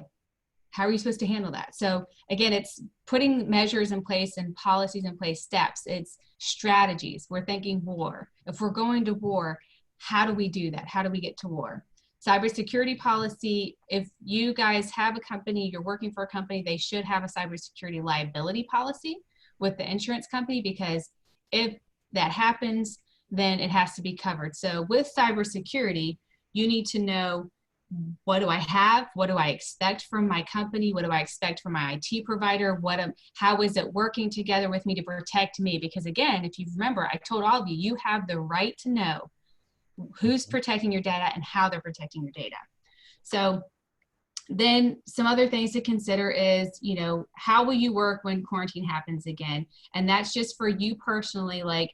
How are you supposed to handle that? So again, it's putting measures in place and policies in place, steps. It's strategies. We're thinking war. If we're going to war, how do we do that? How do we get to war? Cybersecurity policy, if you guys have a company, you're working for a company, they should have a cybersecurity liability policy with the insurance company, because if that happens, then it has to be covered. So with cybersecurity, you need to know, what do I have? What do I expect from my company? What do I expect from my IT provider? How is it working together with me to protect me? Because again, if you remember, I told all of you, you have the right to know who's protecting your data and how they're protecting your data. So then some other things to consider is, how will you work when quarantine happens again? And that's just for you personally. Like,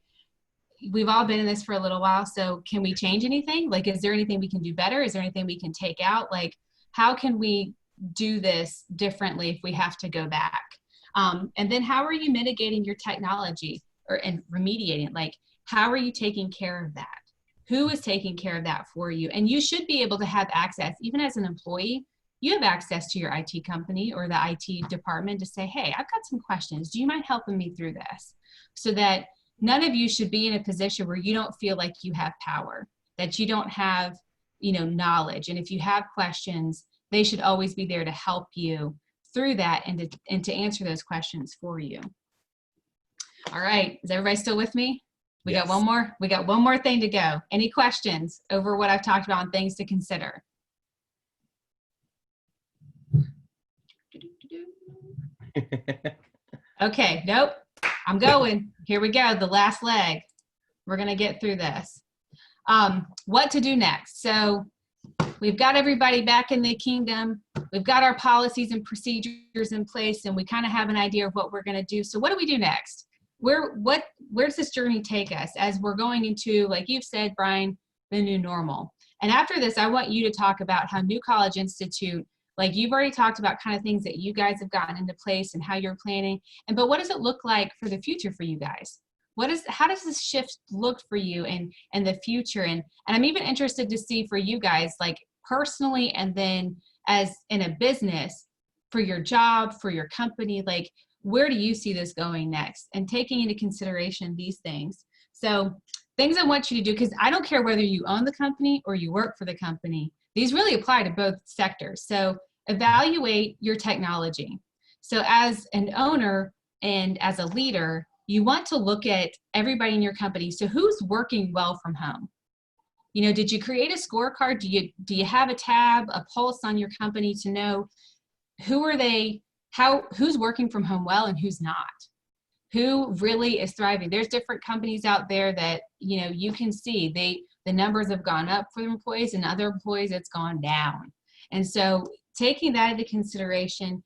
we've all been in this for a little while. So can we change anything? Like, is there anything we can do better? Is there anything we can take out? Like, how can we do this differently if we have to go back? And then how are you mitigating your technology and remediating? Like, how are you taking care of that? Who is taking care of that for you? And you should be able to have access, even as an employee, you have access to your IT company or the IT department to say, hey, I've got some questions. Do you mind helping me through this? So that none of you should be in a position where you don't feel like you have power, that you don't have, knowledge. And if you have questions, they should always be there to help you through that and to answer those questions for you. All right, is everybody still with me? We Yes. got one more. We got one more thing to go. Any questions over what I've talked about and things to consider? Okay, nope. I'm going. Here we go. The last leg. We're going to get through this. What to do next? So we've got everybody back in the kingdom. We've got our policies and procedures in place, and we kind of have an idea of what we're going to do. So what do we do next? Where does this journey take us as we're going into, like you've said, Brian, the new normal? And after this, I want you to talk about how New College Institute, like you've already talked about kind of things that you guys have gotten into place and how you're planning. But what does it look like for the future for you guys? How does this shift look for you and the future? And I'm even interested to see for you guys, like personally, and then as in a business, for your job, for your company, like where do you see this going next? And taking into consideration these things. So things I want you to do, because I don't care whether you own the company or you work for the company, these really apply to both sectors. So evaluate your technology. So as an owner and as a leader, you want to look at everybody in your company. So who's working well from home? Did you create a scorecard? Do you have a tab, a pulse on your company to know who are they, who's working from home well and who's not? Who really is thriving? There's different companies out there that, you can see the numbers have gone up for employees, and other employees it's gone down. And so taking that into consideration,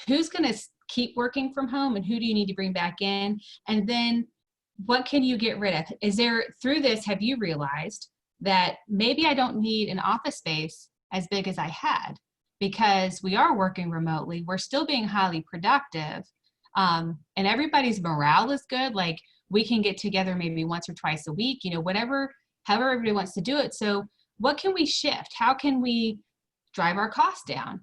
who's going to keep working from home and who do you need to bring back in? And then what can you get rid of? Through this, have you realized that maybe I don't need an office space as big as I had because we are working remotely, we're still being highly productive, and everybody's morale is good. Like we can get together maybe once or twice a week, however everybody wants to do it. So what can we shift? How can we drive our costs down?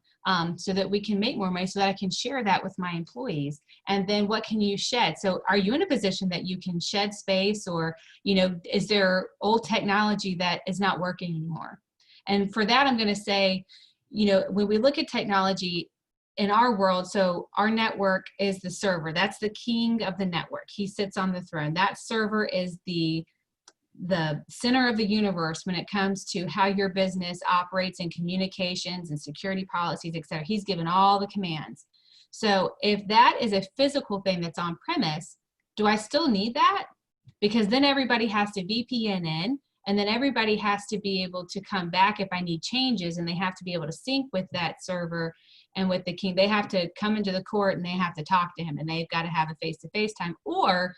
So that we can make more money, so that I can share that with my employees. And then what can you shed? So are you in a position that you can shed space, or, is there old technology that is not working anymore? And for that, I'm going to say, when we look at technology in our world, so our network is the server. That's the king of the network. He sits on the throne. That server is the center of the universe when it comes to how your business operates in communications and security policies, et cetera. He's given all the commands. So if that is a physical thing that's on premise, do I still need that? Because then everybody has to VPN in, and then everybody has to be able to come back if I need changes, and they have to be able to sync with that server and with the king. They have to come into the court and they have to talk to him, and they've got to have a face-to-face time. Or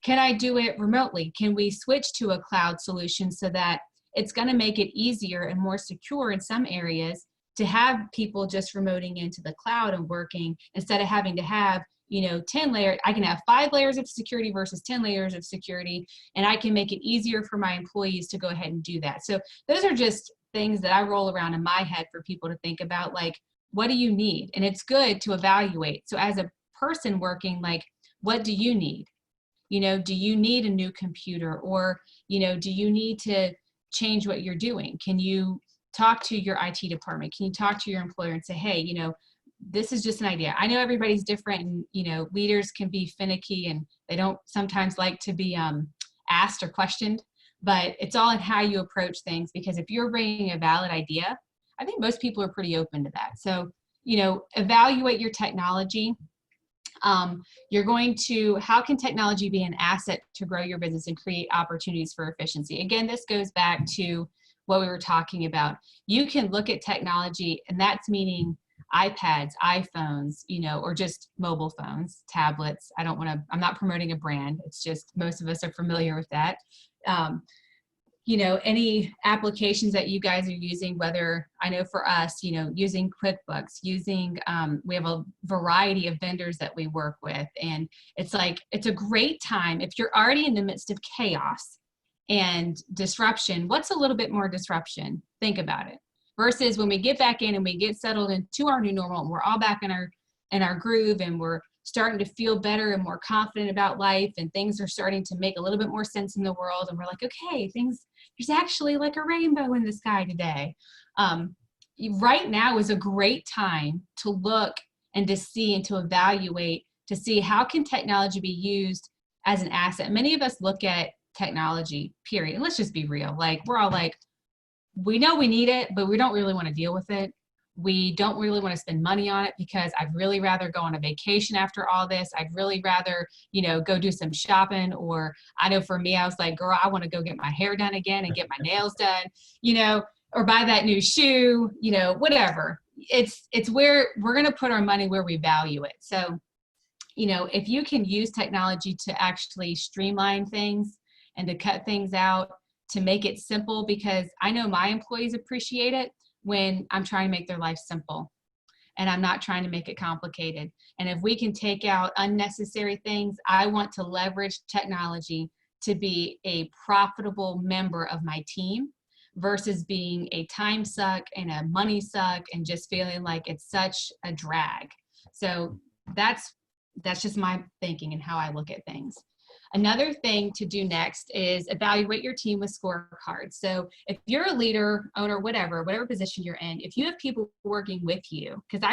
can I do it remotely? Can we switch to a cloud solution so that it's going to make it easier and more secure in some areas to have people just remoting into the cloud and working, instead of having to have, 10 layers. I can have 5 layers of security versus 10 layers of security, and I can make it easier for my employees to go ahead and do that. So those are just things that I roll around in my head for people to think about, like, what do you need? And it's good to evaluate. So as a person working, like, what do you need? Do you need a new computer, or, do you need to change what you're doing? Can you talk to your IT department? Can you talk to your employer and say, hey, this is just an idea. I know everybody's different, and, leaders can be finicky and they don't sometimes like to be asked or questioned, but it's all in how you approach things, because if you're bringing a valid idea, I think most people are pretty open to that. So, evaluate your technology. How can technology be an asset to grow your business and create opportunities for efficiency? Again, this goes back to what we were talking about. You can look at technology, and that's meaning iPads, iPhones, or just mobile phones, tablets. I'm not promoting a brand. It's just most of us are familiar with that. Any applications that you guys are using, whether, I know for us, using QuickBooks, we have a variety of vendors that we work with. And it's a great time if you're already in the midst of chaos and disruption. What's a little bit more disruption? Think about it. Versus when we get back in and we get settled into our new normal, and we're all back in our groove, and we're starting to feel better and more confident about life, and things are starting to make a little bit more sense in the world. And we're like, okay, there's actually like a rainbow in the sky today. Right now is a great time to look and to see and to evaluate, to see how can technology be used as an asset. Many of us look at technology, period. And let's just be real. Like, we're all like, we know we need it, but we don't really want to deal with it. We don't really want to spend money on it because I'd really rather go on a vacation after all this. I'd really rather, go do some shopping. Or I know for me, I was like, girl, I want to go get my hair done again and get my nails done, or buy that new shoe, whatever. It's where we're going to put our money where we value it. So, if you can use technology to actually streamline things and to cut things out, to make it simple, because I know my employees appreciate it when I'm trying to make their life simple and I'm not trying to make it complicated. And if we can take out unnecessary things, I want to leverage technology to be a profitable member of my team versus being a time suck and a money suck and just feeling like it's such a drag. So that's just my thinking and how I look at things. Another thing to do next is evaluate your team with scorecards. So if you're a leader, owner, whatever position you're in, if you have people working with you, because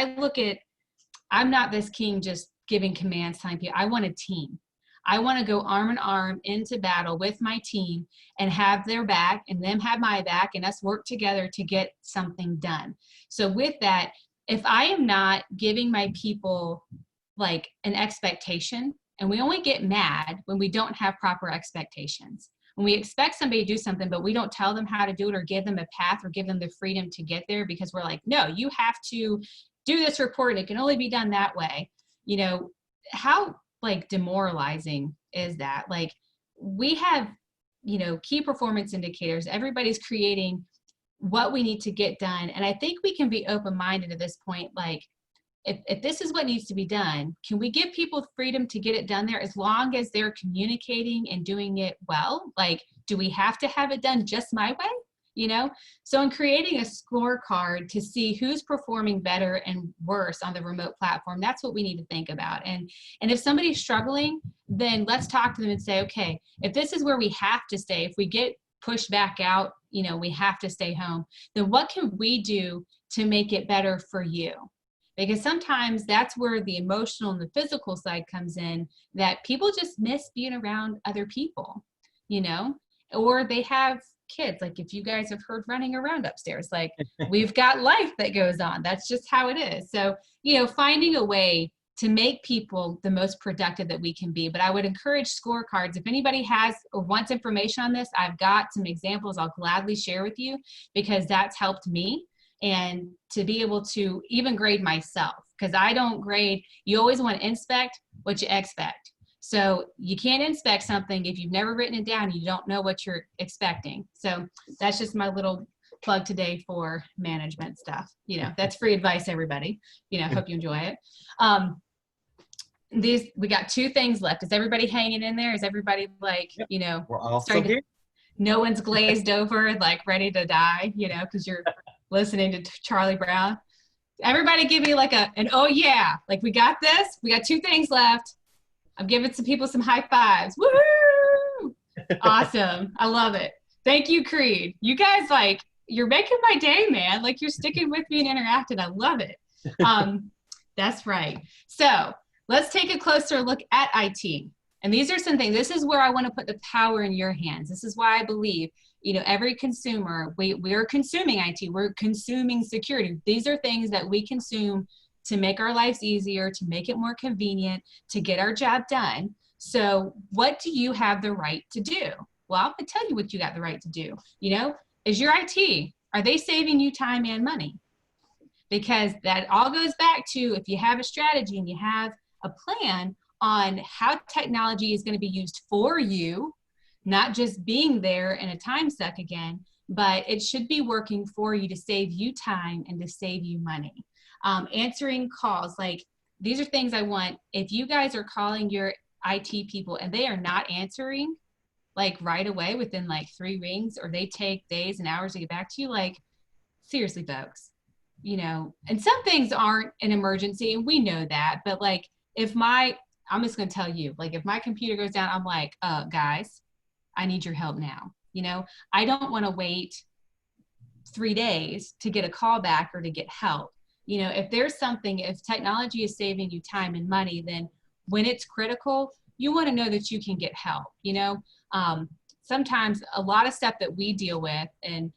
I'm not this king just giving commands, telling people, I want a team. I want to go arm in arm into battle with my team and have their back and them have my back and us work together to get something done. So with that, if I am not giving my people like an expectation, and we only get mad when we don't have proper expectations. When we expect somebody to do something, but we don't tell them how to do it or give them a path or give them the freedom to get there because we're like, no, you have to do this report and it can only be done that way. How like demoralizing is that? Like, we have, key performance indicators. Everybody's creating what we need to get done. And I think we can be open-minded at this point. Like, if this is what needs to be done, can we give people freedom to get it done there as long as they're communicating and doing it well? Like, do we have to have it done just my way? So in creating a scorecard to see who's performing better and worse on the remote platform, that's what we need to think about. And if somebody's struggling, then let's talk to them and say, okay, if this is where we have to stay, if we get pushed back out, we have to stay home, then what can we do to make it better for you? Because sometimes that's where the emotional and the physical side comes in, that people just miss being around other people, or they have kids. Like, if you guys have heard running around upstairs, like, we've got life that goes on. That's just how it is. So, finding a way to make people the most productive that we can be. But I would encourage scorecards. If anybody has or wants information on this, I've got some examples I'll gladly share with you, because that's helped me. And to be able to even grade myself, because I don't grade. You always want to inspect what you expect. So you can't inspect something if you've never written it down and you don't know what you're expecting. So that's just my little plug today for management stuff. That's free advice, everybody. Hope you enjoy it. We got 2 things left. Is everybody hanging in there? Is everybody like, we're all still here. No one's glazed over, like ready to die, because you're listening to Charlie Brown. Everybody give me like an oh yeah, like, we got this. We got 2 things left. I'm giving some people some high fives. Woohoo! Awesome. I love it. Thank you, Creed. You guys, like, you're making my day, man. Like, you're sticking with me and interacting. I love it. That's right. So let's take a closer look at IT. And these are some things. This is where I want to put the power in your hands. This is why I believe, every consumer, we're consuming IT, we're consuming security. These are things that we consume to make our lives easier, to make it more convenient, to get our job done. So what do you have the right to do? Well, I'm going to tell you what you got the right to do. Is your IT, are they saving you time and money? Because that all goes back to, if you have a strategy and you have a plan on how technology is going to be used for you, not just being there in a time suck again, but it should be working for you to save you time and to save you money. Answering calls, like, these are things I want. If you guys are calling your IT people and they are not answering, like, right away within like 3 rings, or they take days and hours to get back to you, like, seriously, folks, and some things aren't an emergency, and we know that, but like, I'm just going to tell you, like, if my computer goes down, I'm like, guys, I need your help now. You know, I don't want to wait 3 days to get a call back or to get help. You know, if there's something, if technology is saving you time and money, then when it's critical, you want to know that you can get help. You know, sometimes a lot of stuff that we deal with, and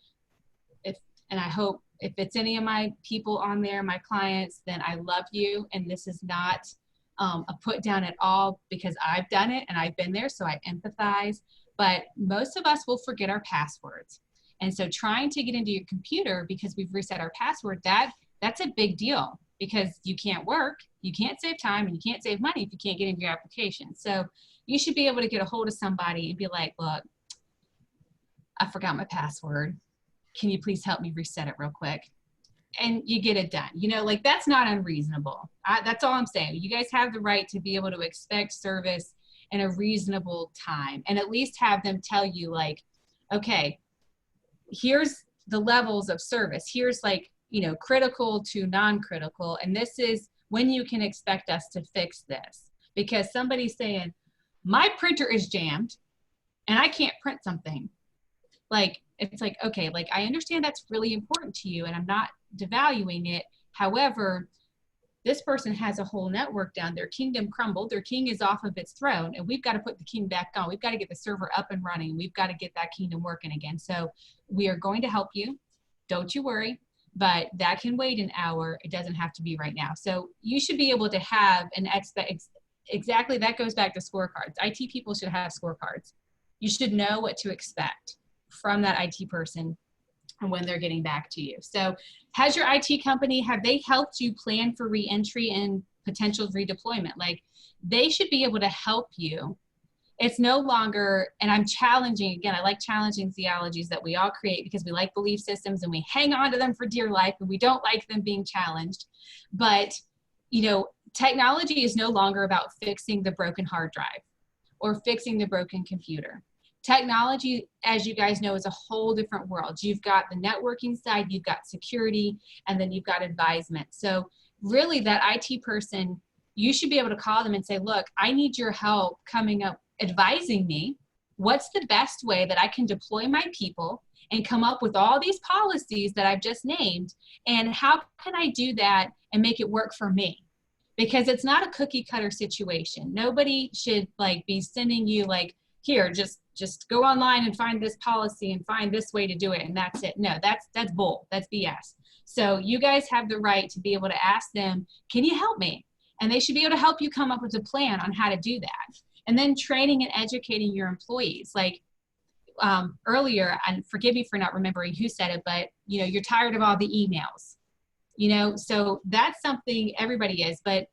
I hope if it's any of my people on there, my clients, then I love you. And this is not a put down at all, because I've done it and I've been there, so I empathize. But most of us will forget our passwords. And so trying to get into your computer because we've reset our password, that's a big deal, because you can't work, you can't save time, and you can't save money if you can't get into your application. So you should be able to get a hold of somebody and be like, look, I forgot my password. Can you please help me reset it real quick? And you get it done. You know, like, that's not unreasonable. That's all I'm saying. You guys have the right to be able to expect service in a reasonable time, and at least have them tell you, like, okay, here's the levels of service. Here's, like, you know, critical to non-critical, and this is when you can expect us to fix this. Because somebody's saying, my printer is jammed and I can't print something. Like, it's like, okay, like, I understand that's really important to you and I'm not devaluing it. However, this person has a whole network down. Their kingdom crumbled. Their king is off of its throne, and we've got to put the king back on. We've got to get the server up and running. We've got to get that kingdom working again. So we are going to help you. Don't you worry. But that can wait an hour. It doesn't have to be right now. So you should be able to have an exactly, that goes back to scorecards. IT people should have scorecards. You should know what to expect from that IT person and when they're getting back to you. So has your IT company, have they helped you plan for reentry and potential redeployment? Like, they should be able to help you. It's no longer, and I'm challenging, again, I like challenging theologies that we all create because we like belief systems and we hang on to them for dear life, and we don't like them being challenged. But, you know, technology is no longer about fixing the broken hard drive or fixing the broken computer. Technology, as you guys know, is a whole different world. You've got the networking side, you've got security, and then you've got advisement. So really, that IT person, you should be able to call them and say, look, I need your help coming up, advising me what's the best way that I can deploy my people and come up with all these policies that I've just named, and how can I do that and make it work for me? Because it's not a cookie cutter situation. Nobody should, like, be sending you, like, here, just go online and find this policy and find this way to do it, and that's it. No, that's bull. That's BS. So you guys have the right to be able to ask them, can you help me? And they should be able to help you come up with a plan on how to do that. And then training and educating your employees. Like, earlier, and forgive me for not remembering who said it, but, you know, you're tired of all the emails, you know, so that's something everybody is. But,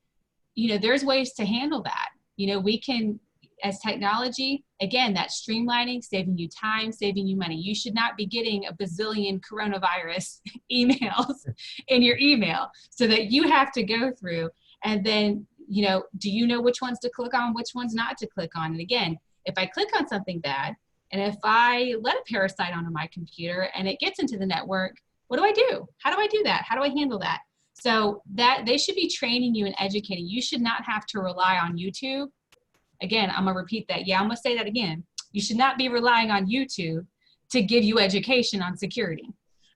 you know, there's ways to handle that. You know, we can, as technology, again, that's streamlining, saving you time, saving you money. You should not be getting a bazillion coronavirus emails in your email so that you have to go through. And then, you know, do you know which ones to click on, which ones not to click on? And again, if I click on something bad, and if I let a parasite onto my computer and it gets into the network, what do I do? How do I do that? How do I handle that? So that they should be training you and educating. You should not have to rely on YouTube. Again, I'm gonna repeat that. Yeah, I'm gonna say that again. You should not be relying on YouTube to give you education on security,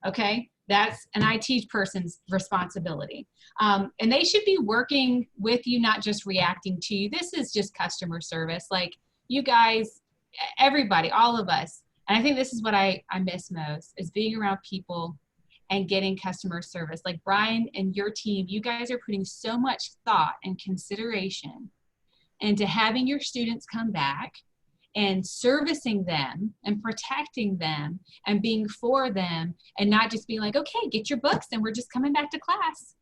okay? That's an IT person's responsibility. And they should be working with you, not just reacting to you. This is just customer service. Like, you guys, everybody, all of us, and I think this is what I miss most, is being around people and getting customer service. Like, Brian and your team, you guys are putting so much thought and consideration into having your students come back and servicing them and protecting them and being for them, and not just being like, okay, get your books and we're just coming back to class,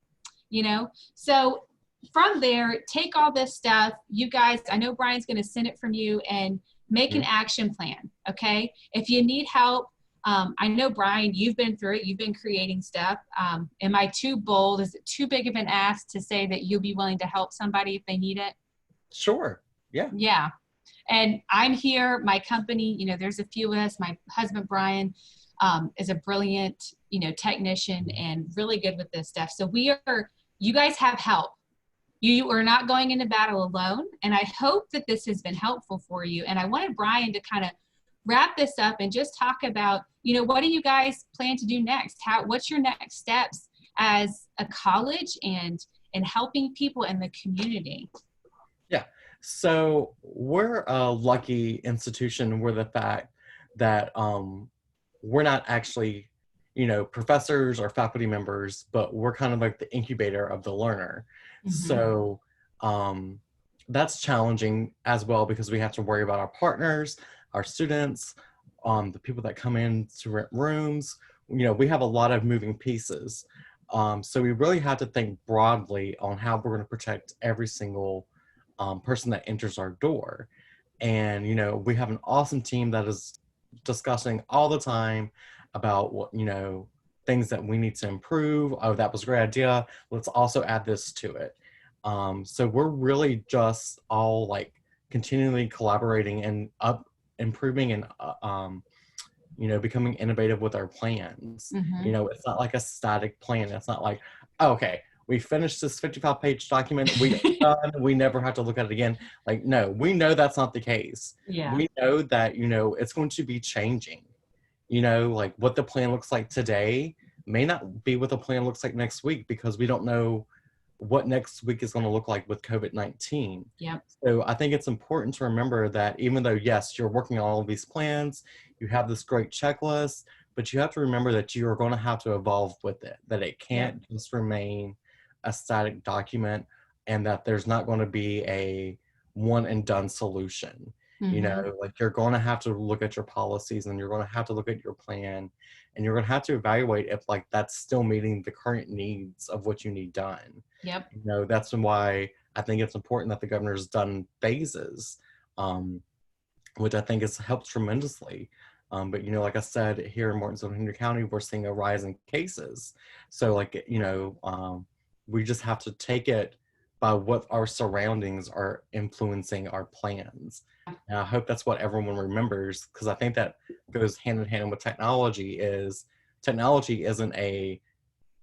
you know? So from there, take all this stuff. You guys, I know Brian's gonna send it from you, and make an action plan, okay? If you need help, I know, Brian, you've been through it. You've been creating stuff. Am I too bold? Is it too big of an ask to say that you'll be willing to help somebody if they need it? Sure. Yeah. Yeah. And I'm here, my company, you know, there's a few of us. My husband, Brian, is a brilliant, you know, technician and really good with this stuff. So you guys have help. you are not going into battle alone. And I hope that this has been helpful for you. And I wanted Brian to kind of wrap this up and just talk about, what do you guys plan to do next? What's your next steps as a college and helping people in the community? Yeah. So we're a lucky institution where the fact that we're not actually, professors or faculty members, but we're kind of like the incubator of the learner. Mhm. So that's challenging as well because we have to worry about our partners, our students, the people that come in to rent rooms. We have a lot of moving pieces. So we really have to think broadly on how we're going to protect every single person that enters our door. And, we have an awesome team that is discussing all the time about what, things that we need to improve. Oh, that was a great idea. Let's also add this to it. So we're really just all like continually collaborating and improving and, becoming innovative with our plans. Mhm. It's not like a static plan. It's not like, oh, okay, we finished this 55-page document. We done. We never have to look at it again. Like, no, we know that's not the case. Yeah. We know that, it's going to be changing. Like what the plan looks like today may not be what the plan looks like next week because we don't know what next week is going to look like with COVID-19. Yep. So I think it's important to remember that even though, yes, you're working on all of these plans, you have this great checklist, but you have to remember that you are going to have to evolve with it, that it can't just remain a static document and that there's not going to be a one and done solution. Mhm. Like you're going to have to look at your policies and you're going to have to look at your plan and you're going to have to evaluate if like that's still meeting the current needs of what you need done. Yep. That's why I think it's important that the governor's done phases, which I think has helped tremendously. But, like I said, here in Martinsville, Henry County, we're seeing a rise in cases. So like, we just have to take it by what our surroundings are influencing our plans. And I hope that's what everyone remembers, because I think that goes hand in hand with technology isn't a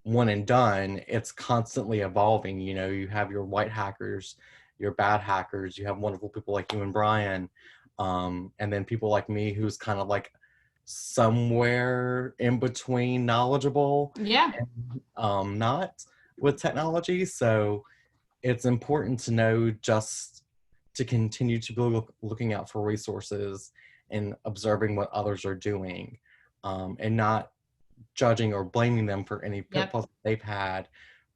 one and done. It's constantly evolving. You have your white hackers, your bad hackers, you have wonderful people like you and Brian, and then people like me who's kind of like somewhere in between knowledgeable Yeah. and not with technology. So it's important to know just to continue to be looking out for resources and observing what others are doing, and not judging or blaming them for any pitfalls they've had,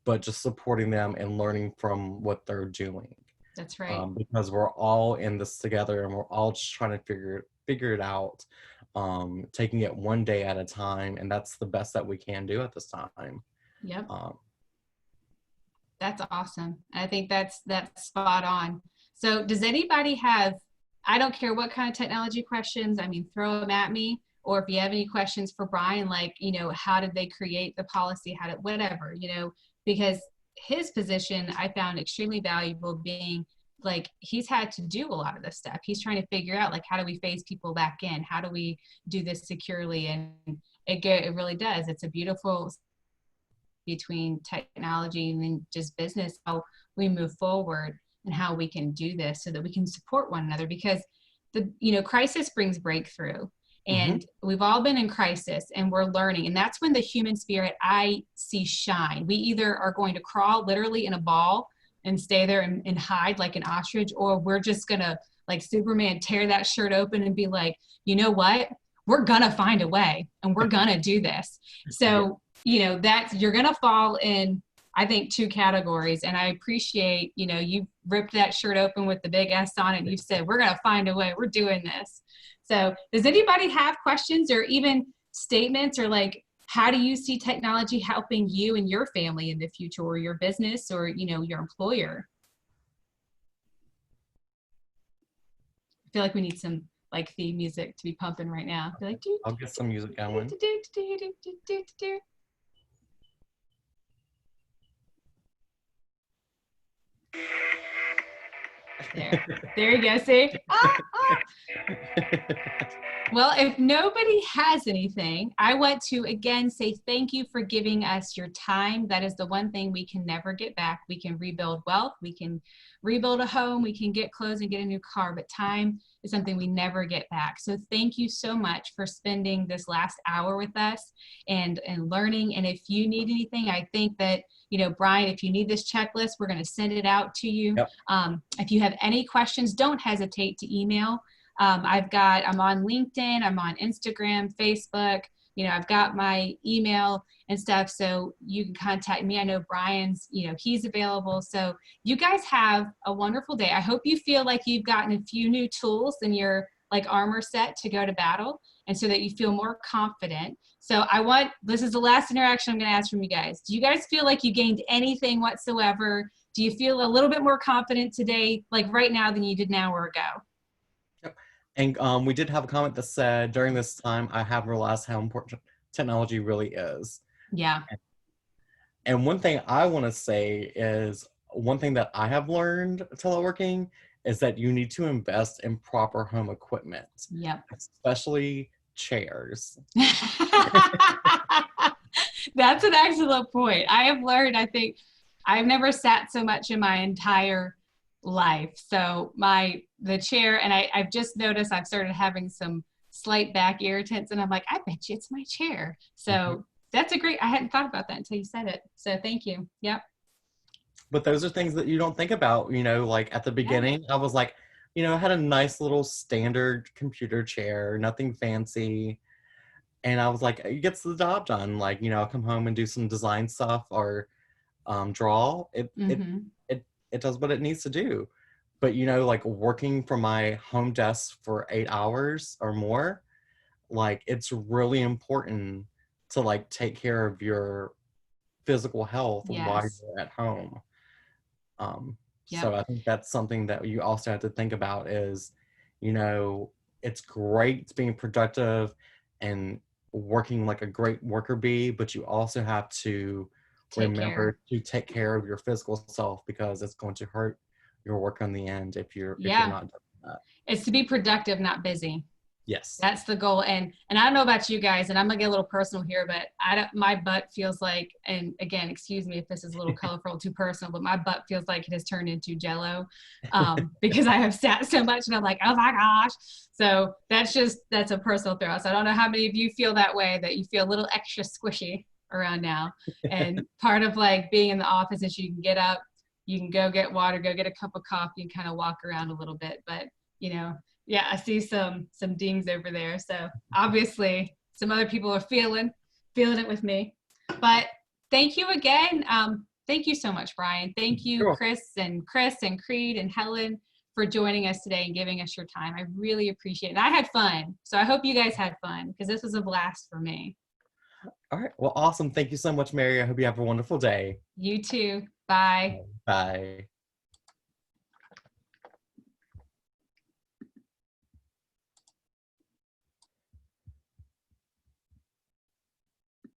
but just supporting them and learning from what they're doing. That's right. Because we're all in this together and we're all just trying to figure it out, taking it one day at a time, and that's the best that we can do at this time. Yep. That's awesome. I think that's spot on. So does anybody have, I don't care what kind of technology questions, throw them at me. Or if you have any questions for Brian, like, how did they create the policy? Whatever, because his position I found extremely valuable, being like, he's had to do a lot of this stuff. He's trying to figure out, like, how do we phase people back in? How do we do this securely? And it really does. It's a beautiful between technology and then just business, how we move forward and how we can do this so that we can support one another, because crisis brings breakthrough. And we've all been in crisis and we're learning. And that's when the human spirit I see shine. We either are going to crawl literally in a ball and stay there and hide like an ostrich, or we're just going to, like Superman, tear that shirt open and be like, you know what? We're going to find a way and we're going to do this. So, that's, you're going to fall in, I think, two categories. And I appreciate, you ripped that shirt open with the big S on it and you said, we're going to find a way. We're doing this. So does anybody have questions or even statements, or like, how do you see technology helping you and your family in the future, or your business, or, your employer? I feel like we need some like theme music to be pumping right now. Like, I'll get some music going. There you go. See? Well, if nobody has anything, I want to again say thank you for giving us your time. That is the one thing we can never get back. We can rebuild wealth, we can rebuild a home, we can get clothes and get a new car, but time is something we never get back. So thank you so much for spending this last hour with us and learning. And if you need anything, I think that, Brian, if you need this checklist, we're going to send it out to you. Yep. If you have any questions, don't hesitate to email. I'm on LinkedIn, I'm on Instagram, Facebook, I've got my email and stuff. So you can contact me. I know Brian's, he's available. So you guys have a wonderful day. I hope you feel like you've gotten a few new tools in your armor set to go to battle, and so that you feel more confident. So this is the last interaction I'm going to ask from you guys. Do you guys feel like you gained anything whatsoever? Do you feel a little bit more confident today, like right now, than you did an hour ago? And we did have a comment that said, during this time, I have realized how important technology really is. Yeah. And one thing I want to say is, one thing that I have learned teleworking is that you need to invest in proper home equipment. Yep. Especially chairs. That's an excellent point. I have learned, I think, I've never sat so much in my entire life. So the chair, and I've just noticed I've started having some slight back irritants, and I'm like, I bet you it's my chair. So that's I hadn't thought about that until you said it. So thank you. Yep. But those are things that you don't think about, like at the beginning, I was like, I had a nice little standard computer chair, nothing fancy. And I was like, it gets the job done. Like, I'll come home and do some design stuff or draw. It does what it needs to do. But, like working from my home desk for 8 hours or more, like it's really important to like take care of your physical health while you're at home. So I think that's something that you also have to think about is, it's great being productive and working like a great worker bee, but you also have to remember to take care of your physical self, because it's going to hurt your work on the end if you're not doing that. It's to be productive, not busy. Yes. That's the goal. And I don't know about you guys, and I'm gonna get a little personal here, but my butt feels like, and again, excuse me if this is a little colorful, too personal, but my butt feels like it has turned into Jell-O because I have sat so much, and I'm like, oh my gosh. So that's a personal throw. So I don't know how many of you feel that way, that you feel a little extra squishy around now. And part of like being in the office is you can get up, you can go get water, go get a cup of coffee, and kind of walk around a little bit. But yeah, I see some dings over there. So obviously some other people are feeling it with me. But thank you again. Thank you so much, Brian. Thank you, Chris and Creed and Helen, for joining us today and giving us your time. I really appreciate it. And I had fun. So I hope you guys had fun, because this was a blast for me. All right. Well, awesome. Thank you so much, Mary. I hope you have a wonderful day. You too. Bye. Bye.